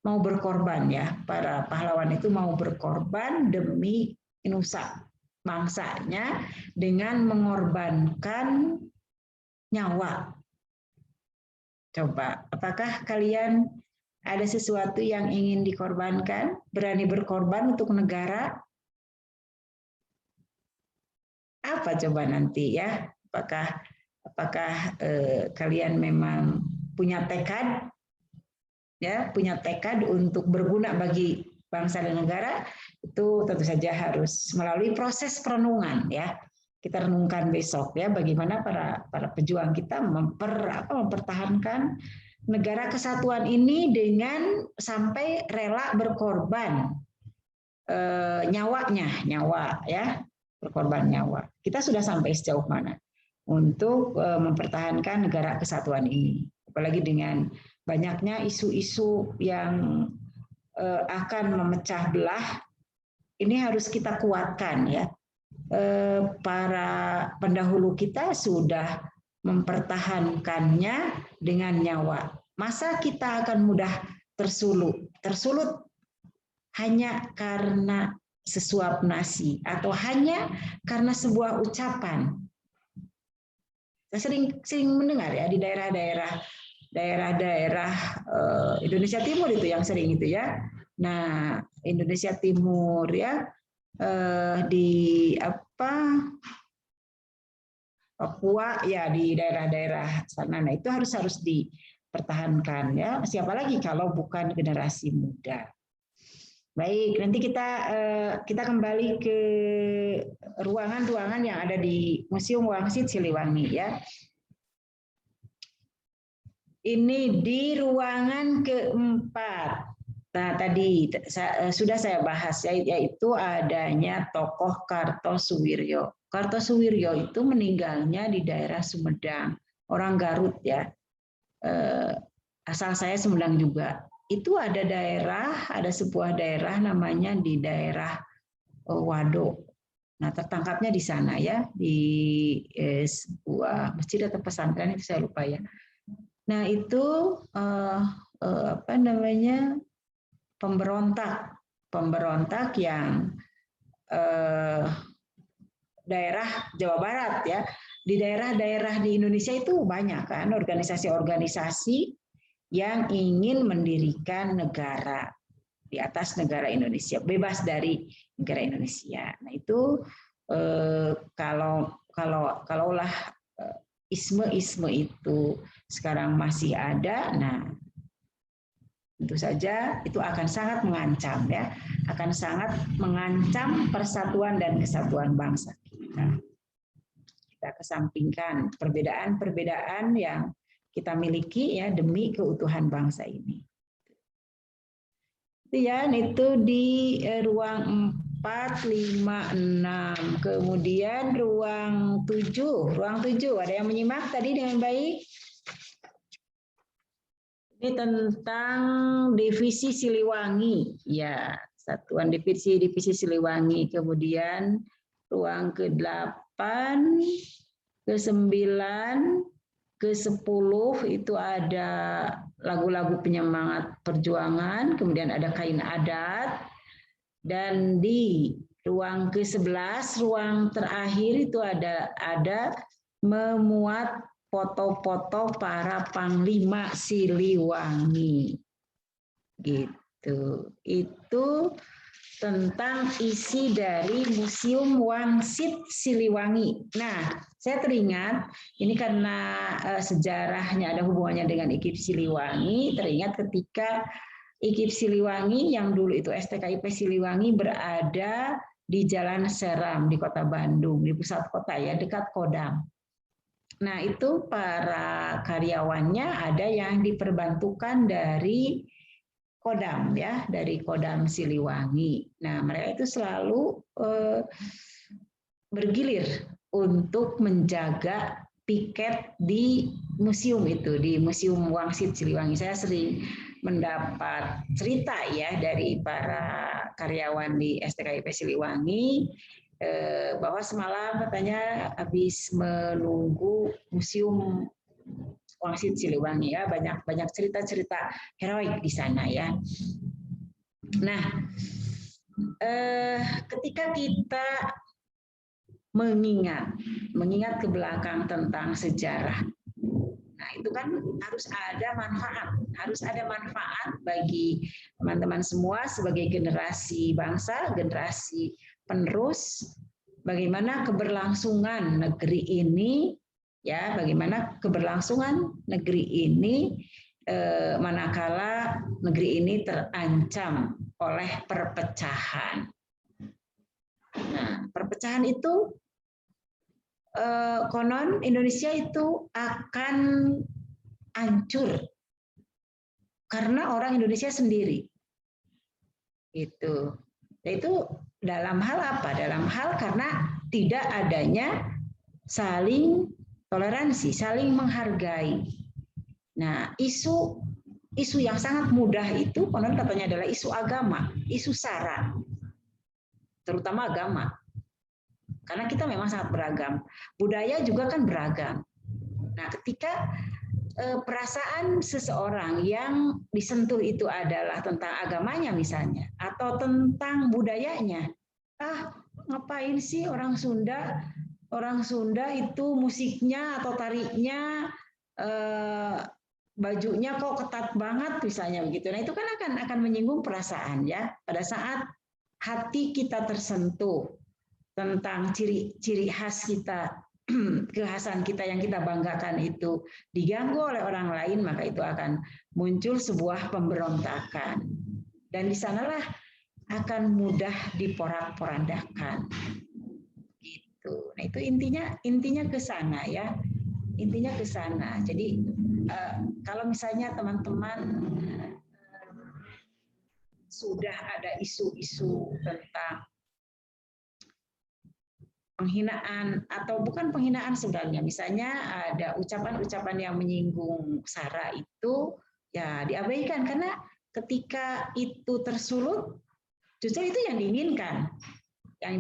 mau berkorban ya. Para pahlawan itu mau berkorban demi nusa bangsanya dengan mengorbankan nyawa. Coba, apakah kalian ada sesuatu yang ingin dikorbankan? Berani berkorban untuk negara? Apa coba nanti ya? Apakah kalian memang punya tekad ya, punya tekad untuk berguna bagi bangsa dan negara? Itu tentu saja harus melalui proses perenungan ya. Kita renungkan besok ya, bagaimana para pejuang kita mempertahankan negara kesatuan ini dengan sampai rela berkorban nyawa ya. Berkorban nyawa. Kita sudah sampai sejauh mana untuk mempertahankan negara kesatuan ini. Apalagi dengan banyaknya isu-isu yang akan memecah belah, ini harus kita kuatkan ya. Para pendahulu kita sudah mempertahankannya dengan nyawa. Masa kita akan mudah tersulut hanya karena sesuap nasi atau hanya karena sebuah ucapan. Saya sering mendengar ya di daerah-daerah Indonesia Timur itu yang sering itu ya. Nah, Indonesia Timur ya di Papua ya, di daerah-daerah sana. Nah, itu harus dipertahankan ya. Siapa lagi kalau bukan generasi muda. Baik, nanti kita kembali ke ruangan-ruangan yang ada di Museum Wangsit Siliwangi ya. Ini di ruangan keempat. Nah, tadi sudah saya bahas yaitu adanya tokoh Kartosuwiryo. Kartosuwiryo itu meninggalnya di daerah Sumedang, orang Garut ya. Asal saya Sumedang juga. Itu ada sebuah daerah namanya di daerah Wado. Nah, tertangkapnya di sana ya, di sebuah masjid atau pesantren itu saya lupa ya. Nah, itu pemberontak yang daerah Jawa Barat ya, di daerah-daerah di Indonesia itu banyak kan organisasi-organisasi yang ingin mendirikan negara di atas negara Indonesia, bebas dari negara Indonesia. Nah itu kalaulah isme-isme itu sekarang masih ada, nah tentu saja itu akan sangat mengancam ya, akan sangat mengancam persatuan dan kesatuan bangsa kita. Kita kesampingkan perbedaan-perbedaan yang kita miliki ya demi keutuhan bangsa ini. Itu di ruang 4, 5, 6. Kemudian ruang 7. Ruang 7, ada yang menyimak tadi dengan baik? Ini tentang divisi Siliwangi. Ya, satuan divisi Siliwangi. Kemudian ruang ke-8, ke-9, ke-10 itu ada lagu-lagu penyemangat perjuangan, kemudian ada kain adat, dan di ruang ke-11, ruang terakhir itu ada memuat foto-foto para panglima Siliwangi. Gitu. Itu tentang isi dari Museum Wangsit Siliwangi. Nah, saya teringat ini karena sejarahnya ada hubungannya dengan IKIP Siliwangi, teringat ketika IKIP Siliwangi yang dulu itu STKIP Siliwangi berada di Jalan Seram di Kota Bandung, di pusat kota ya, dekat Kodam. Nah, itu para karyawannya ada yang diperbantukan dari Kodam ya, dari Kodam Siliwangi. Nah, mereka itu selalu bergilir untuk menjaga piket di museum itu, di Museum Wangsit Siliwangi. Saya sering mendapat cerita ya dari para karyawan di STKIP Siliwangi bahwa semalam katanya habis menunggu Museum Wangsit Siliwangi ya, banyak cerita-cerita heroik di sana ya. Nah, ketika kita mengingat ke belakang tentang sejarah, nah itu kan harus ada manfaat bagi teman-teman semua sebagai generasi bangsa, generasi penerus, bagaimana keberlangsungan negeri ini ya, bagaimana keberlangsungan negeri ini manakala negeri ini terancam oleh perpecahan. Nah, perpecahan itu konon Indonesia itu akan hancur karena orang Indonesia sendiri. Itu dalam hal apa? Dalam hal karena tidak adanya saling toleransi, saling menghargai. Nah, isu yang sangat mudah itu konon katanya adalah isu agama, isu SARA, terutama agama. Karena kita memang sangat beragam. Budaya juga kan beragam. Nah, ketika perasaan seseorang yang disentuh itu adalah tentang agamanya misalnya, atau tentang budayanya, ngapain sih orang Sunda itu musiknya atau tariknya, bajunya kok ketat banget misalnya begitu. Nah, itu kan akan menyinggung perasaan ya. Pada saat hati kita tersentuh tentang ciri khas kita, kekhasan kita yang kita banggakan itu diganggu oleh orang lain, maka itu akan muncul sebuah pemberontakan. Dan di sanalah akan mudah diporak-porandakan. Gitu. Nah, itu intinya ke sana ya. Intinya ke sana. Jadi kalau misalnya teman-teman sudah ada isu-isu tentang penghinaan atau bukan penghinaan sebenarnya, misalnya ada ucapan-ucapan yang menyinggung SARA itu ya diabaikan, karena ketika itu tersulut justru itu yang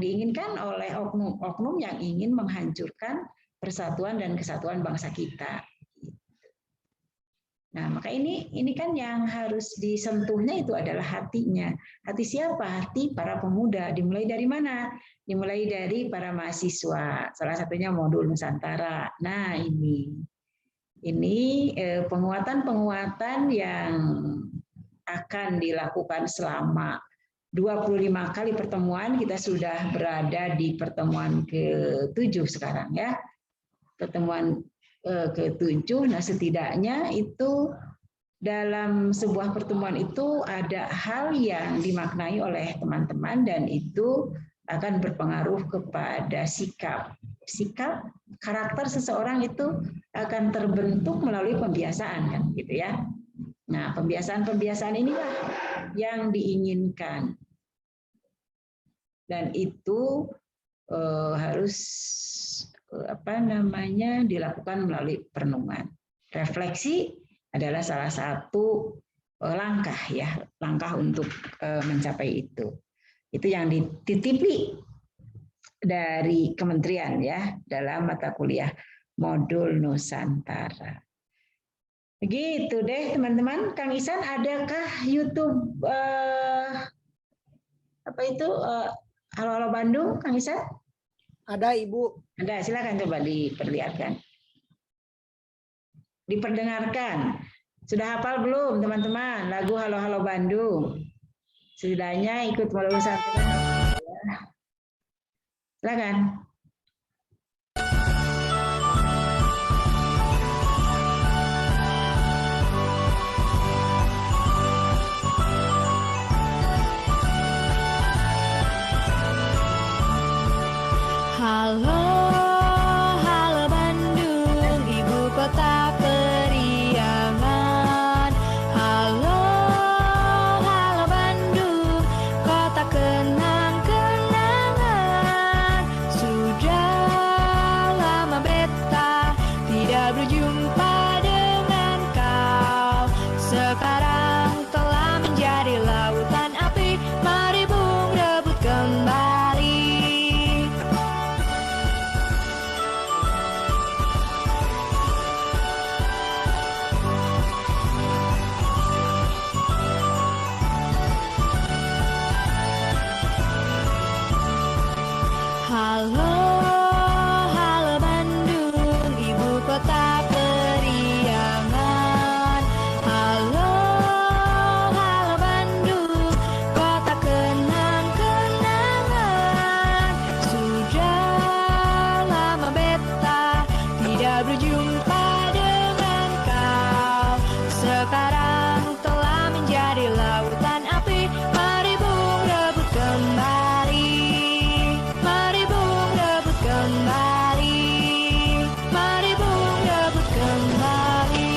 diinginkan oleh oknum-oknum yang ingin menghancurkan persatuan dan kesatuan bangsa kita. Nah, maka ini kan yang harus disentuhnya itu adalah hatinya. Hati siapa? Hati para pemuda. Dimulai dari mana? Dimulai dari para mahasiswa. Salah satunya modul Nusantara. Nah, ini penguatan-penguatan yang akan dilakukan selama 25 kali pertemuan. Kita sudah berada di pertemuan ke-7 sekarang ya. Pertemuan ke-7. Nah, setidaknya itu dalam sebuah pertemuan itu ada hal yang dimaknai oleh teman-teman dan itu akan berpengaruh kepada sikap. Sikap karakter seseorang itu akan terbentuk melalui pembiasaan kan gitu ya. Nah, pembiasaan-pembiasaan inilah yang diinginkan. Dan itu harus dilakukan melalui perenungan. Refleksi adalah salah satu langkah untuk mencapai itu. Itu yang dititipi dari kementerian ya dalam mata kuliah modul Nusantara. Begitu deh teman-teman. Kang Ihsan, adakah YouTube Halo Halo Bandung, Kang Ihsan? Ada Ibu. Ada, silakan coba diperlihatkan. Diperdengarkan. Sudah hafal belum teman-teman lagu Halo Halo Bandung? Setidaknya ikut modul Nusantara. Silakan. Halo, halo Bandung, ibu kota periangan. Halo, halo Bandung, kota kenang-kenangan. Sudah lama beta tidak berjumpa dengan kau. Sekarang telah menjadi lautan api, mari bung rebut kembali. Halo, halo Bandung, ibu kota periangan. Halo, halo Bandung, kota kenang-kenangan. Sudah lama beta tidak berjumpa dengan kau. Sekarang telah menjadi lautan api, mari bung rebut kembali. Mari bung rebut kembali. Mari bung rebut kembali.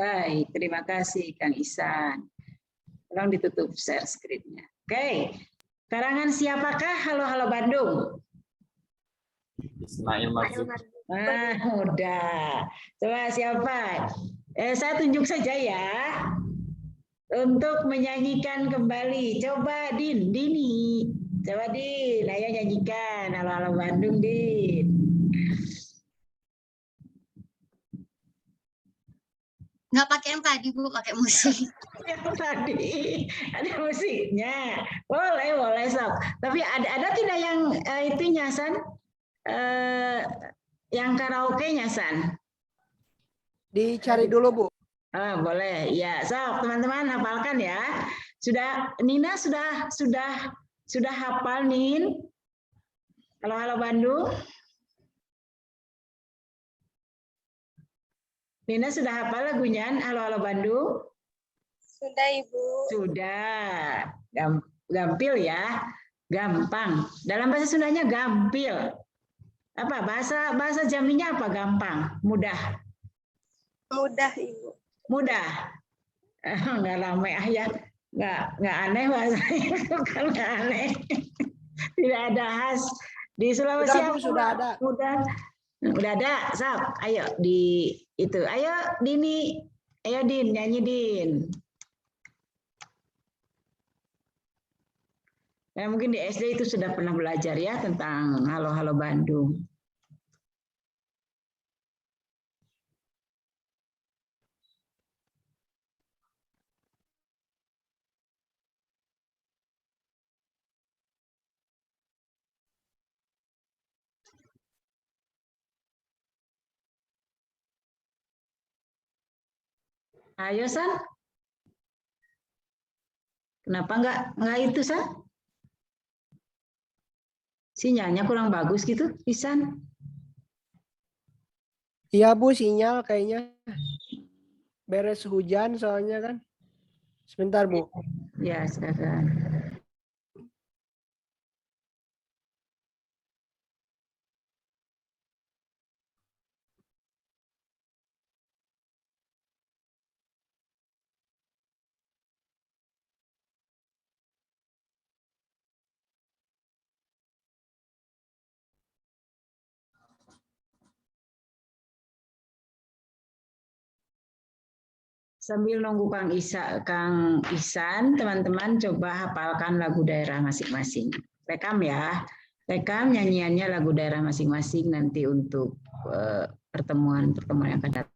Baik, terima kasih Kang Ihsan. Tolong ditutup share screen-nya. Oke. Karangan siapakah Halo Halo Bandung? Ismail Marzuki. Udah. Coba siapa? Saya tunjuk saja ya. Untuk menyanyikan kembali. Coba Dini. Coba Din, ayo nyanyikan Halo Halo Bandung, Din. Nggak pakai yang tadi, Bu, pakai musik. Yang tadi ada musiknya. Boleh sok. Tapi ada tidak yang itunya, San? Yang karaoke-nya, San? Dicari dulu, Bu. Boleh. Ya, sok teman-teman hafalkan ya. Nina sudah hafal, Nin? Halo Halo Bandung. Nina sudah hafal lagunya Halo Halo Bandung? Sudah, Ibu. Sudah. Gampil ya. Gampang. Dalam bahasa Sundanya gampil. Apa bahasa Jambinya apa? Gampang, mudah. Mudah, Ibu. Mudah. Enggak rame ya. Enggak aneh bahasanya, bukan enggak aneh. Tidak ada khas. Di Sulawesi Sudah ada. Udah ada, Sab. Ayo Ayo Dini. Ayo Din, nyanyi Din. Mungkin di SD itu sudah pernah belajar ya tentang Halo-Halo Bandung. Ayo San. Kenapa enggak itu San? Sinyalnya kurang bagus gitu, Isan. Iya Bu, sinyal kayaknya beres hujan soalnya kan. Sebentar Bu. Ya, sekarang. Sambil nunggu Kang Isan, teman-teman coba hafalkan lagu daerah masing-masing. Rekam ya, rekam nyanyiannya lagu daerah masing-masing nanti untuk pertemuan-pertemuan yang akan datang.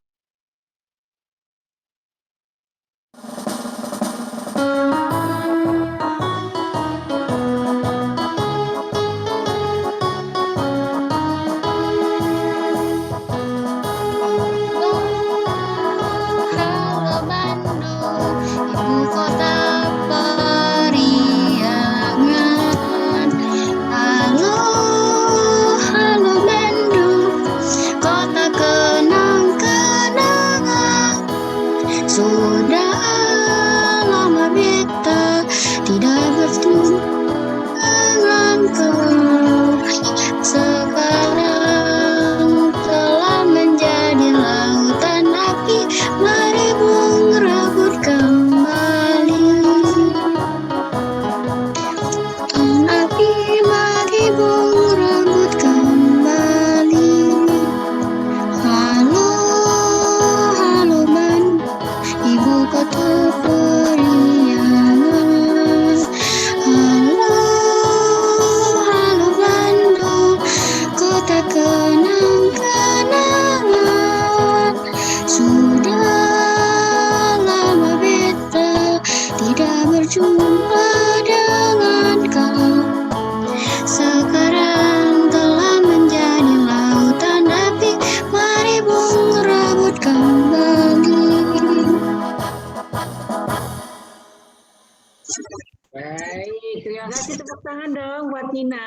Halo Bandung, ibu kota periangan. Halo, halo Bandung, kota kenang-kenangan. Sudah lama beta tidak bertemu dengan kau. Sekarang telah menjadi lautan api, mari bung rebut kembali. Lautan api, mari bung rebut kembali. Halo, halo Bandung, ibu kota periangan. Halo, halo Bandung, kota kenang-kenangan. Sudah lama beta tidak berjumpa dengan kau. Sekarang telah menjadi lautan api, mari bung rebut kembali. Baik, terima kasih, tepuk tangan dong buat Nina.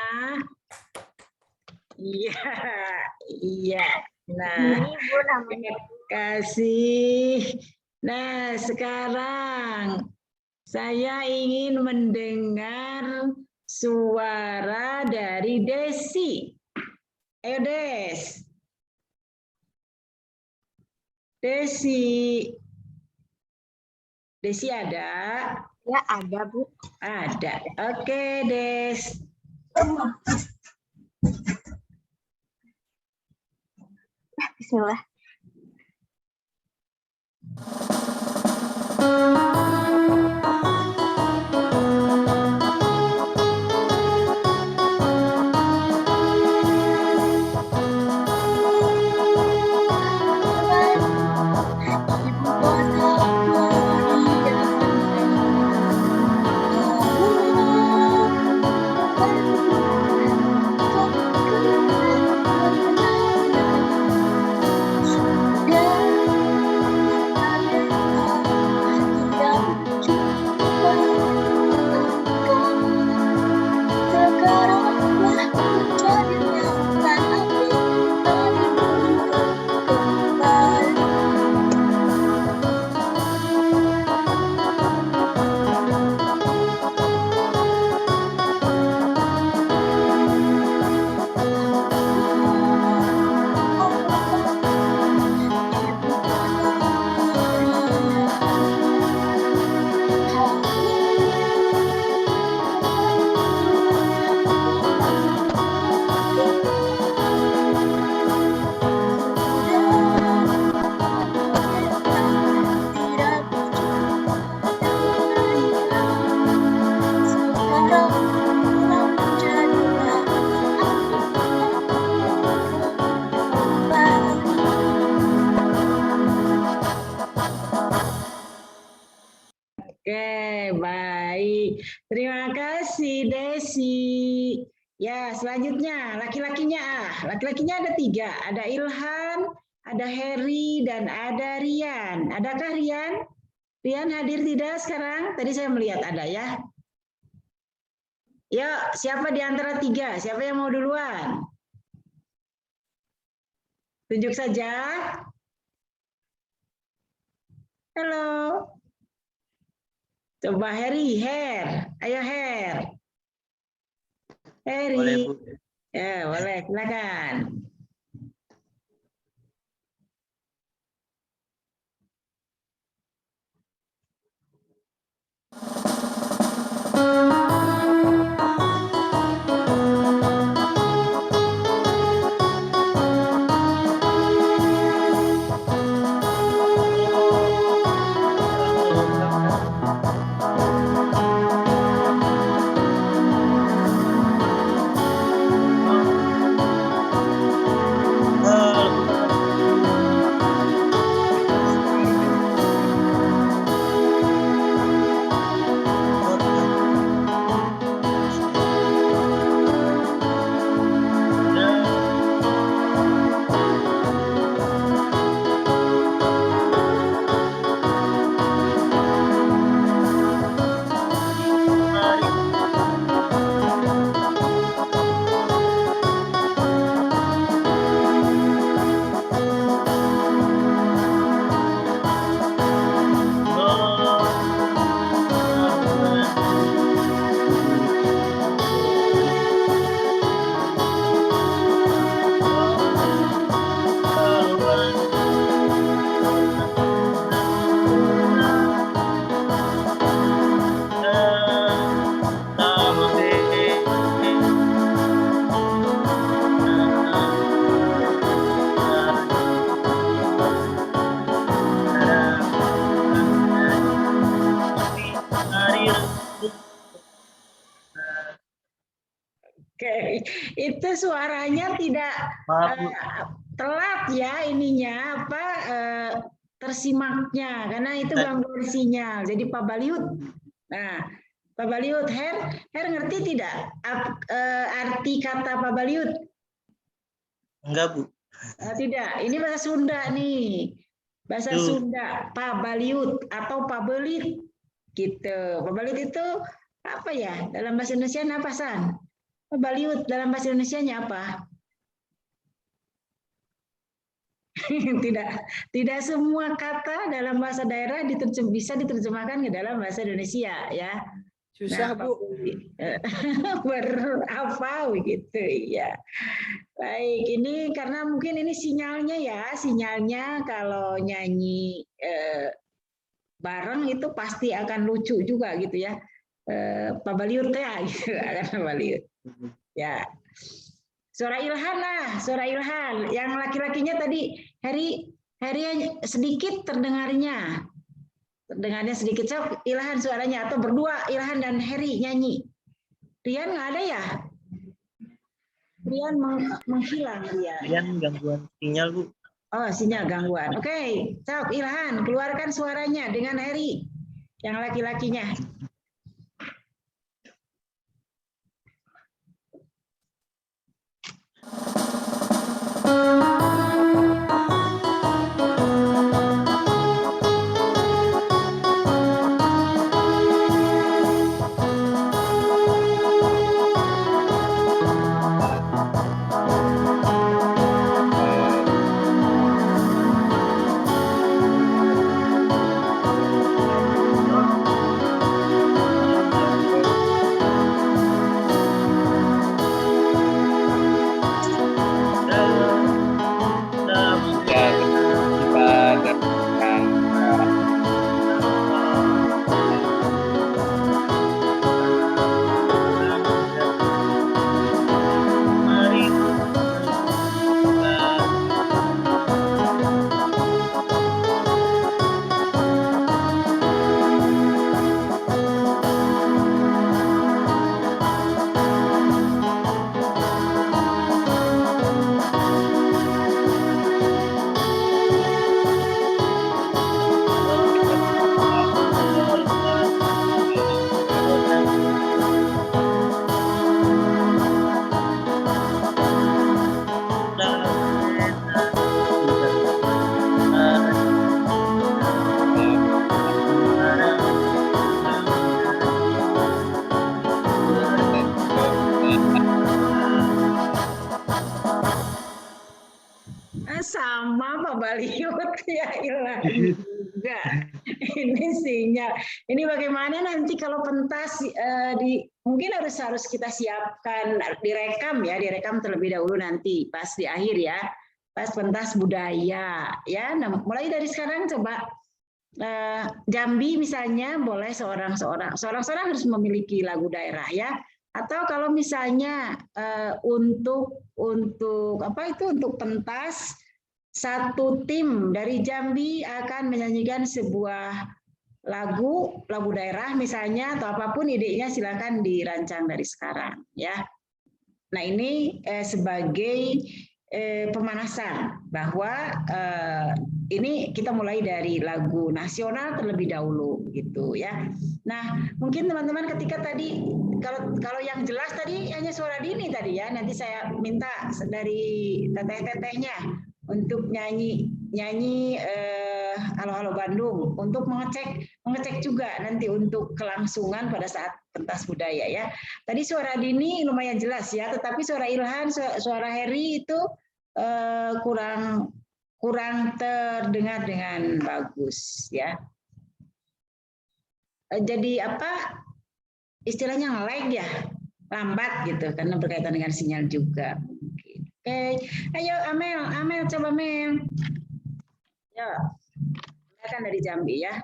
Iya, iya. Nah, terima kasih. Nah, sekarang saya ingin mendengar suara dari Desi. Ayo Des. Desi. Desi ada? Ya ada Bu. Ada. Oke, Des. Bismillah. Oke, baik. Terima kasih, Desi. Ya, selanjutnya laki-lakinya. Laki-lakinya ada 3. Ada Ilhan, ada Heri, dan ada Rian. Adakah Rian? Rian hadir tidak sekarang? Tadi saya melihat ada ya. Ya, siapa di antara 3? Siapa yang mau duluan? Tunjuk saja. Halo. Coba Heri, ayo Heri. Boleh, Bu. Ya, boleh, silakan. Oke, itu suaranya tidak telat ya ininya apa tersimaknya karena itu gangguan sinyal. Jadi Pak Baliut. Nah, Pak Baliut, Her ngerti tidak arti kata Pak Baliut? Enggak, Bu. Tidak, ini bahasa Sunda nih. Bahasa Sunda, Pak Baliut atau Pak Belit. Gitu. Pak Baliut itu apa ya? Dalam bahasa Indonesia apa, San? Pak Baliut dalam bahasa Indonesianya apa? Tidak semua kata dalam bahasa daerah bisa diterjemahkan ke dalam bahasa Indonesia ya. Susah, Nah, Bu. berapa begitu ya. Baik, ini karena mungkin ini sinyalnya kalau nyanyi bareng itu pasti akan lucu juga gitu ya. Pak Baliut ya gitu akan Baliut. Ya. Suara Ilhan lah, suara Ilhan. Yang laki-lakinya tadi Heri sedikit terdengarnya. Terdengarnya sedikit. So, Ilhan suaranya atau berdua Ilhan dan Heri nyanyi. Rian nggak ada ya? Rian menghilang dia. Rian gangguan sinyal, Bu. Oh, sinyal gangguan. Oke, sok Ilhan keluarkan suaranya dengan Heri yang laki-lakinya. Ya Ilham juga. Ini sinyal. Ini bagaimana nanti kalau pentas mungkin harus kita siapkan direkam terlebih dahulu nanti pas di akhir ya. Pas pentas budaya ya. Nah, mulai dari sekarang coba Jambi misalnya boleh seorang harus memiliki lagu daerah ya. Atau kalau misalnya untuk pentas satu tim dari Jambi akan menyanyikan sebuah lagu daerah misalnya atau apapun idenya silakan dirancang dari sekarang ya. Nah ini sebagai pemanasan bahwa ini kita mulai dari lagu nasional terlebih dahulu gitu ya. Nah mungkin teman-teman ketika tadi kalau yang jelas tadi hanya suara Dini tadi ya, nanti saya minta dari teteh-tetehnya untuk nyanyi Halo Halo Bandung untuk mengecek juga nanti untuk kelangsungan pada saat pentas budaya ya. Tadi suara Dini lumayan jelas ya, tetapi suara Ilhan, suara Heri itu kurang terdengar dengan bagus ya. Jadi istilahnya nge-lag ya, lambat gitu karena berkaitan dengan sinyal juga. Oke, ayo Amel coba Mel. Ya, kan dari Jambi ya.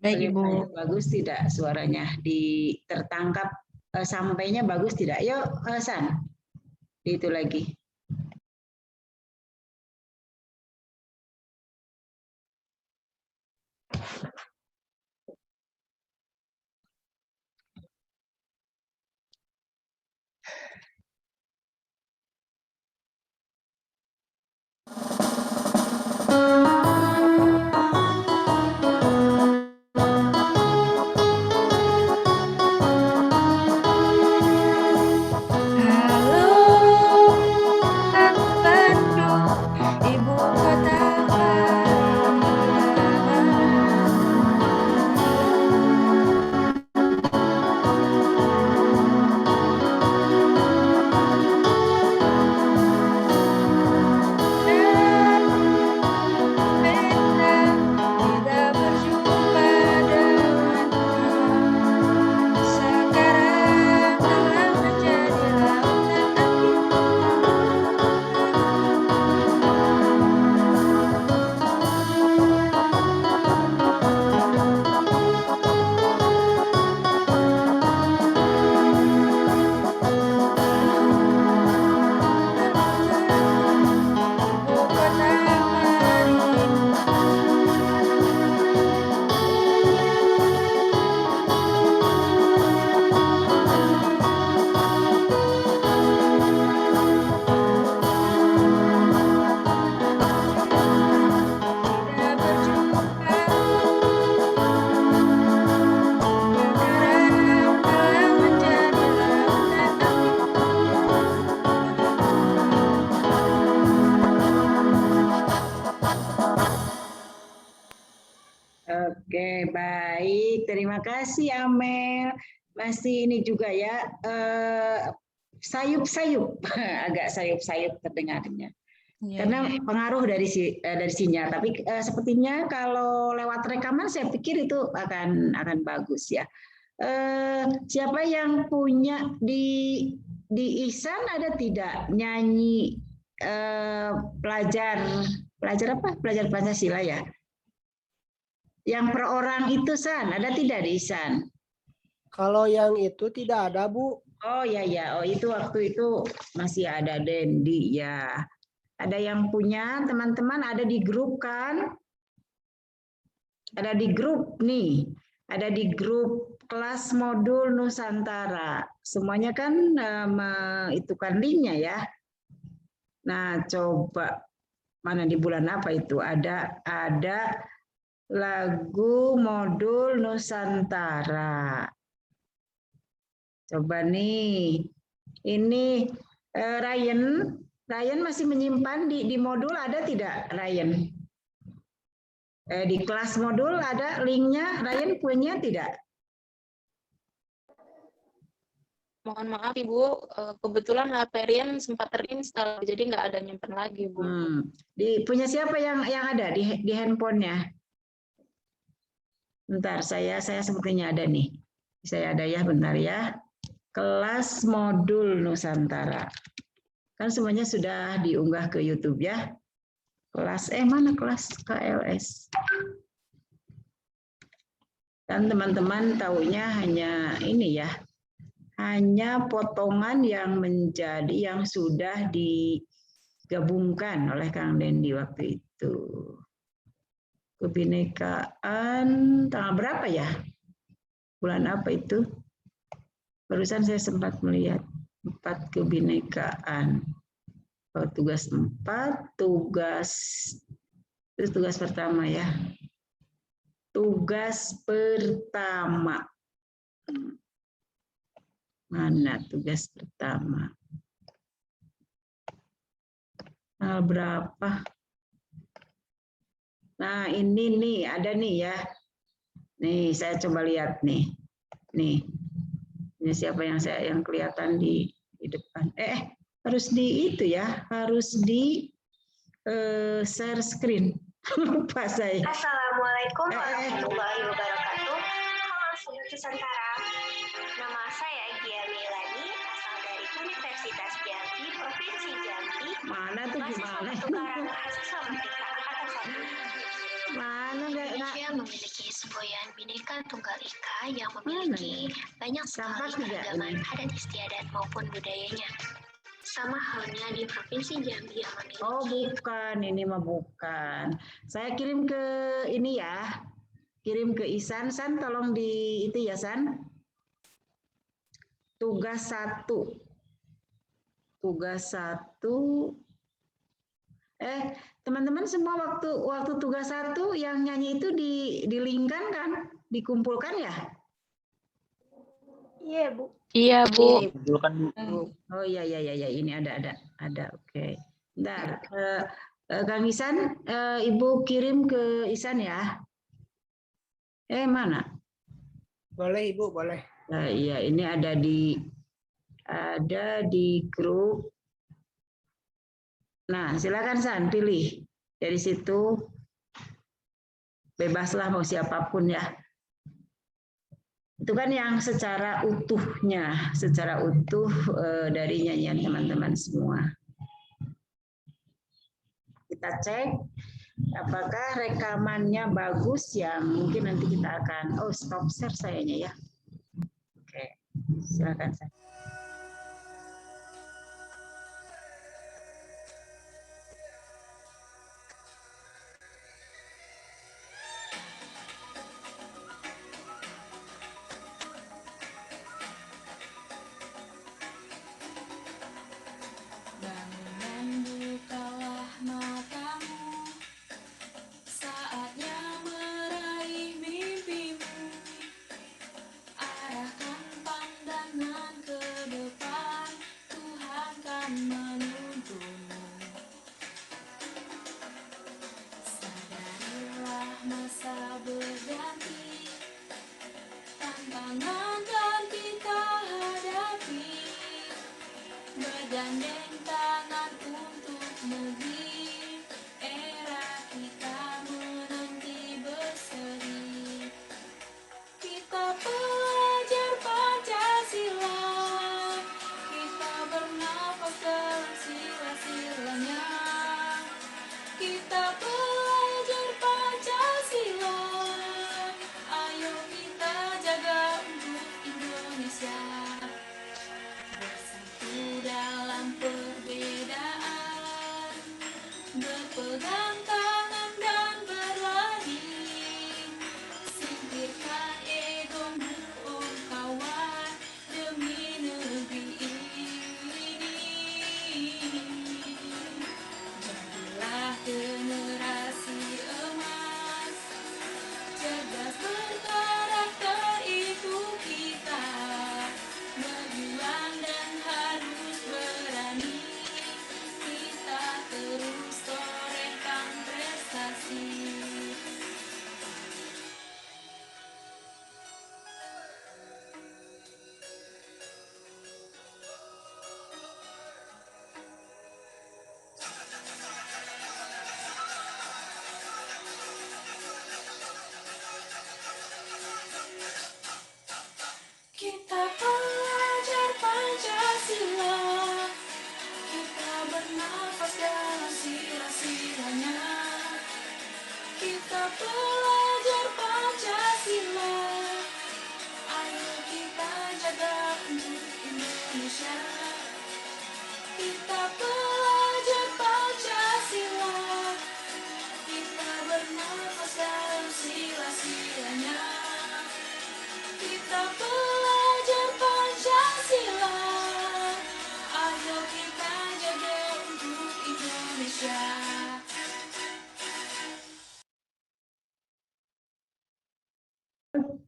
Baik Ibu. Bagus tidak suaranya? Tertangkap sampainya bagus tidak? Yuk Hasan. Itu lagi. Oke, baik. Terima kasih Amel. Masih ini juga ya, sayup-sayup, agak sayup-sayup terdengarnya. Karena pengaruh dari sinyal. Tapi sepertinya kalau lewat rekaman saya pikir itu akan bagus ya. Siapa yang punya di Ihsan ada tidak nyanyi pelajar apa? Pelajar Pancasila ya. Yang per orang itu San, ada tidak di Ihsan? Kalau yang itu tidak ada, Bu. Oh ya. Oh itu waktu itu masih ada Dendi ya. Ada yang punya teman-teman ada di grup kan? Ada di grup nih. Ada di grup kelas modul Nusantara. Semuanya kan itu kan linknya ya. Nah, coba mana di bulan apa itu? Ada lagu modul Nusantara. Coba nih. Ini Ryan masih menyimpan di modul ada tidak Ryan? Di kelas modul ada linknya, Ryan punya tidak? Mohon maaf Ibu, kebetulan HP Rian sempat terinstall, jadi nggak ada nyimpen lagi Bu. Punya siapa yang ada di handphonenya? Bentar, saya sepertinya ada nih. Saya ada ya, bentar ya. Kelas modul Nusantara. Kan semuanya sudah diunggah ke YouTube ya. Kelas mana kelas KLS? Dan teman-teman taunya hanya ini ya. Hanya potongan yang sudah digabungkan oleh Kang Dendi waktu itu. Kebinekaan tanggal berapa ya? Bulan apa itu? Barusan saya sempat melihat 4 kebinekaan. Tugas 4, tugas pertama ya. Tugas pertama. Mana tugas pertama? Tanggal berapa? Nah, ini nih, ada nih ya. Nih, saya coba lihat nih. Nih. Ini siapa yang kelihatan di depan? Harus di itu ya, harus di share screen. Lupa saya. Assalamualaikum warahmatullahi wabarakatuh. Halo Sobat Nusantara. Nama saya Gia Melani, asal dari Universitas Jambi, Provinsi Jambi. Mana tuh gimana? Tukaran mahasiswa Merdeka Angkatan 1. Mana Indonesia memiliki semboyan Bhinneka Tunggal Ika yang memiliki banyak sekali keragaman adat istiadat maupun budayanya. Sama halnya di Provinsi Jambi yang memiliki... Oh bukan, ini mah bukan. Saya kirim ke ini ya. Kirim ke Isan. San tolong di itu ya San. Tugas 1. Tugas 1. Teman-teman semua waktu tugas 1 yang nyanyi itu dilingkan kan? Dikumpulkan ya? Iya, Bu. Iya Bu. Kumpulkan Bu. Oh iya ini ada. Oke. Bentar. Kang Isan, Ibu kirim ke Isan ya. Mana? Boleh Ibu, boleh. Iya, ini ada di grup. Nah, silakan San, pilih. Dari situ bebaslah mau siapapun ya. Itu kan yang secara utuh dari nyanyian teman-teman semua. Kita cek apakah rekamannya bagus ya. Mungkin nanti kita akan stop share sayanya ya. Oke, silakan San. Bukalah matamu, saatnya meraih mimpimu. Arahkan pandangan ke depan, Tuhan kan menuntunmu. Sadarilah masa berganti, tantangan kan kita hadapi. Bergandeng tangan untuk negeri, era kita menanti berseri. Kita pelajar Pancasila, kita bernafas dalam sila-silanya. Kita pelajar Pancasila, ayo kita jaga untuk Indonesia. Dalam perbedaan, berpegang tangan dan berlari, singkirkan egomu oh kawan, demi negeri ini. Jadilah generasi emas, cerdas berkarakter itu kita, berjuang dan harus berani, kita terus torehkan prestasi.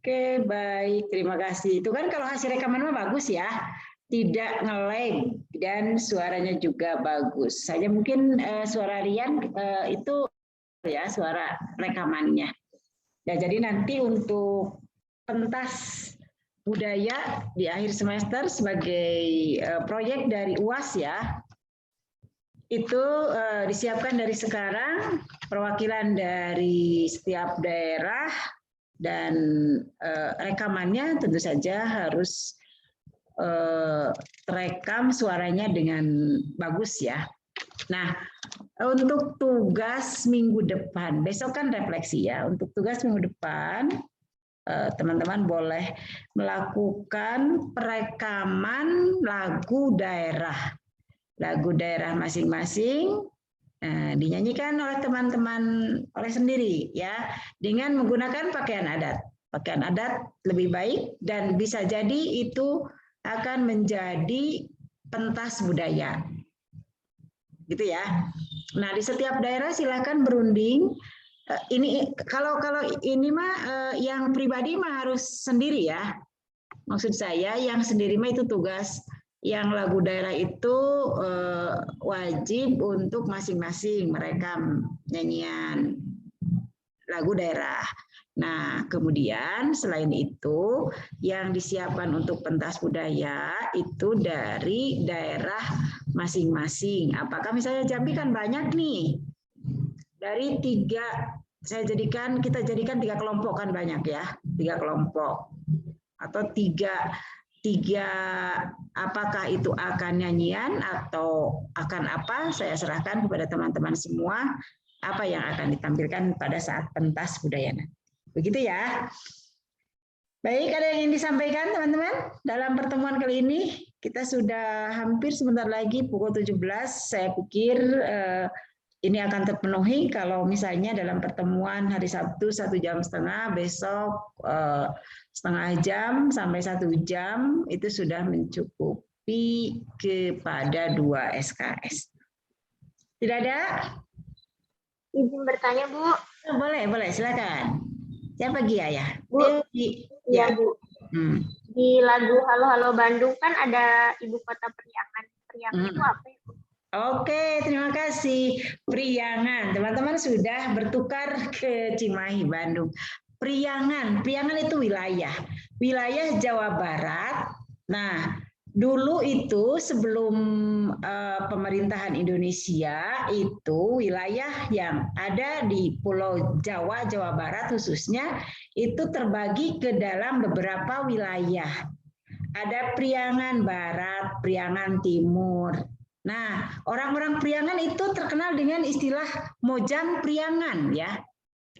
Oke, baik. Terima kasih. Itu kan kalau hasil rekaman mah bagus ya. Tidak nge-lag dan suaranya juga bagus. Saja mungkin suara Rian itu ya suara rekamannya. Ya, jadi nanti untuk pentas budaya di akhir semester sebagai proyek dari UAS ya. Itu disiapkan dari sekarang perwakilan dari setiap daerah dan rekamannya tentu saja harus terekam suaranya dengan bagus ya. Nah, untuk tugas minggu depan, besok kan refleksi ya. Untuk tugas minggu depan, teman-teman boleh melakukan perekaman lagu daerah masing-masing. Dinyanyikan oleh teman-teman oleh sendiri ya, dengan menggunakan pakaian adat. Pakaian adat lebih baik dan bisa jadi itu akan menjadi pentas budaya. Gitu ya. Nah, di setiap daerah silakan berunding. Ini kalau ini mah yang pribadi mah harus sendiri ya. Maksud saya yang sendiri mah itu tugas. Yang lagu daerah itu wajib untuk masing-masing merekam nyanyian lagu daerah. Nah, kemudian selain itu yang disiapkan untuk pentas budaya itu dari daerah masing-masing. Apakah misalnya Jambi kan banyak nih. Dari kita jadikan 3 kelompok kan banyak ya. 3 kelompok. Atau tiga apakah itu akan nyanyian atau akan apa, saya serahkan kepada teman-teman semua apa yang akan ditampilkan pada saat pentas budaya. Begitu ya. Baik, ada yang ingin disampaikan teman-teman? Dalam pertemuan kali ini kita sudah hampir sebentar lagi pukul 17. Saya pikir ini akan terpenuhi kalau misalnya dalam pertemuan hari Sabtu 1,5 jam, besok setengah jam sampai 1 jam itu sudah mencukupi kepada 2 SKS. Tidak ada? Izin bertanya, Bu. Boleh, silakan. Siapa Gia ya? Bu. Iya, Bu. Di lagu Halo Halo Bandung kan ada ibu kota Priangan. Priangan itu apa ya, Bu? Oke, terima kasih. Priangan, teman-teman sudah bertukar ke Cimahi, Bandung. Priangan itu wilayah Jawa Barat. Nah, dulu itu sebelum pemerintahan Indonesia itu wilayah yang ada di Pulau Jawa, Jawa Barat khususnya itu terbagi ke dalam beberapa wilayah. Ada Priangan Barat, Priangan Timur. Nah, orang-orang Priangan itu terkenal dengan istilah Mojang Priangan ya.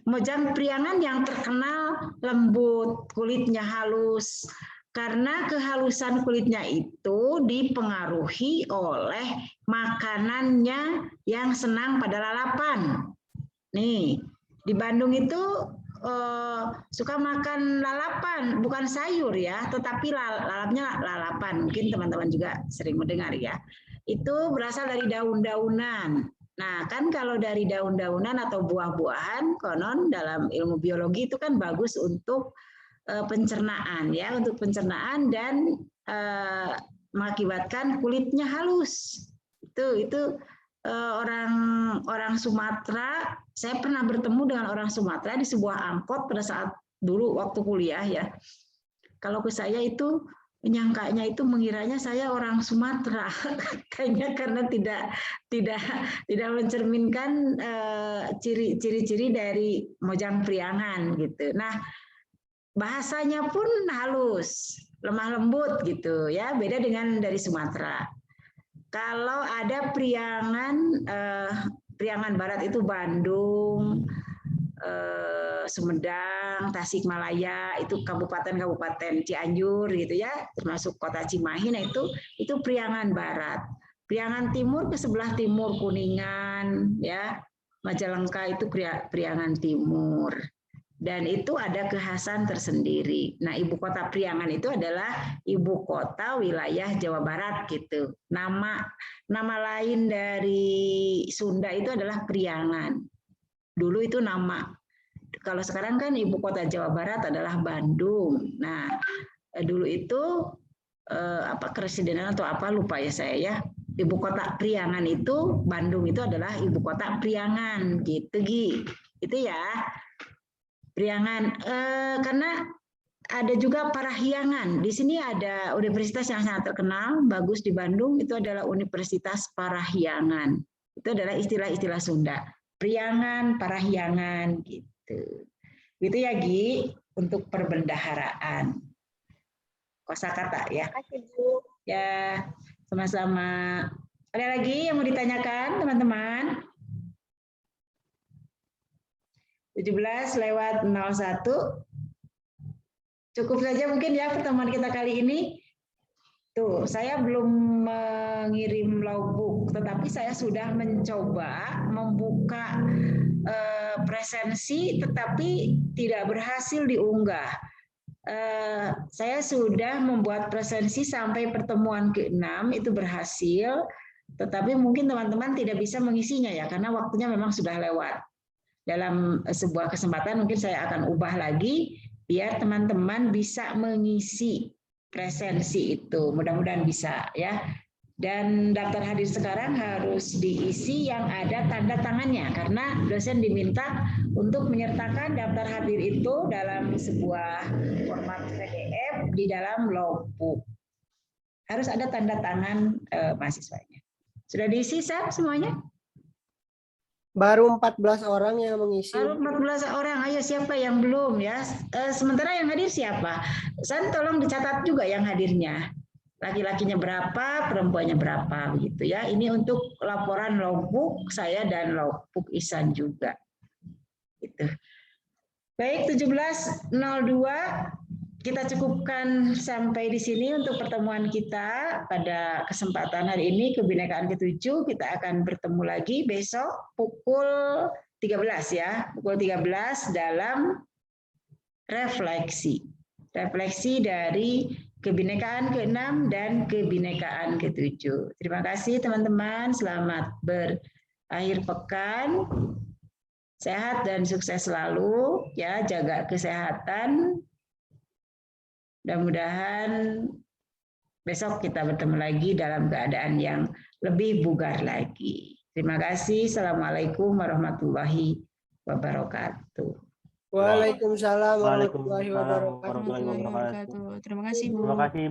Mojang Priangan yang terkenal lembut, kulitnya halus. Karena kehalusan kulitnya itu dipengaruhi oleh makanannya yang senang pada lalapan. Nih, di Bandung itu suka makan lalapan, bukan sayur ya, tetapi lalapnya lalapan. Mungkin teman-teman juga sering mendengar ya. Itu berasal dari daun-daunan. Nah, kan kalau dari daun-daunan atau buah-buahan, konon dalam ilmu biologi itu kan bagus untuk pencernaan ya, untuk pencernaan dan mengakibatkan kulitnya halus. Itu orang Sumatera. Saya pernah bertemu dengan orang Sumatera di sebuah angkot pada saat dulu waktu kuliah ya. Kalau ke saya itu menyangkanya itu mengiranya saya orang Sumatera, kayaknya karena tidak mencerminkan ciri-ciri dari Mojang Priangan gitu. Nah, bahasanya pun halus, lemah lembut gitu ya, beda dengan dari Sumatera. Kalau ada Priangan Barat itu Bandung, Sumedang, Tasikmalaya, itu kabupaten-kabupaten Cianjur gitu ya, termasuk kota Cimahi. Nah itu Priangan Barat. Priangan Timur ke sebelah timur Kuningan ya, Majalengka itu Priangan Timur. Dan itu ada kekhasan tersendiri. Nah, ibu kota Priangan itu adalah ibu kota wilayah Jawa Barat gitu. Nama lain dari Sunda itu adalah Priangan. Dulu itu nama kalau sekarang kan ibu kota Jawa Barat adalah Bandung. Nah, dulu itu Keresidenan atau apa lupa ya saya ya. Ibu kota Priangan itu Bandung itu adalah ibu kota Priangan gitu Gi. Itu ya. Priangan karena ada juga Parahyangan. Di sini ada universitas yang sangat terkenal, bagus di Bandung, itu adalah Universitas Parahyangan. Itu adalah istilah-istilah Sunda. Priangan, Parahyangan gitu. Gitu ya Gi untuk perbendaharaan. Kosakata ya. Ya, sama-sama. Ada lagi yang mau ditanyakan, teman-teman? 17:01. Cukup saja mungkin ya pertemuan kita kali ini. Tuh, saya belum mengirim logbook, tetapi saya sudah mencoba membuka presensi, tetapi tidak berhasil diunggah. Saya sudah membuat presensi sampai pertemuan ke-6 itu berhasil, tetapi mungkin teman-teman tidak bisa mengisinya ya karena waktunya memang sudah lewat. Dalam sebuah kesempatan mungkin saya akan ubah lagi biar teman-teman bisa mengisi presensi itu. Mudah-mudahan bisa ya. Dan daftar hadir sekarang harus diisi yang ada tanda tangannya karena dosen diminta untuk menyertakan daftar hadir itu dalam sebuah format PDF di dalam logbook. Harus ada tanda tangan mahasiswanya. Sudah diisi semuanya? Baru 14 orang yang mengisi. Baru 14 orang. Ayo siapa yang belum ya? Sementara yang hadir siapa? San tolong dicatat juga yang hadirnya. Laki-lakinya berapa, perempuannya berapa begitu ya. Ini untuk laporan logbook saya dan logbook Ihsan juga. Gitu. Baik, 17:02 kita cukupkan sampai di sini untuk pertemuan kita pada kesempatan hari ini Kebinekaan ke-7. Kita akan bertemu lagi besok pukul 13 ya. Pukul 13 dalam refleksi. Refleksi dari Kebinekaan ke-6 dan Kebinekaan ke-7. Terima kasih teman-teman, selamat berakhir pekan. Sehat dan sukses selalu ya, jaga kesehatan. Mudah-mudahan besok kita bertemu lagi dalam keadaan yang lebih bugar lagi. Terima kasih. Assalamualaikum warahmatullahi wabarakatuh. Waalaikumsalam warahmatullahi wabarakatuh. Terima kasih Bu. Terima kasih.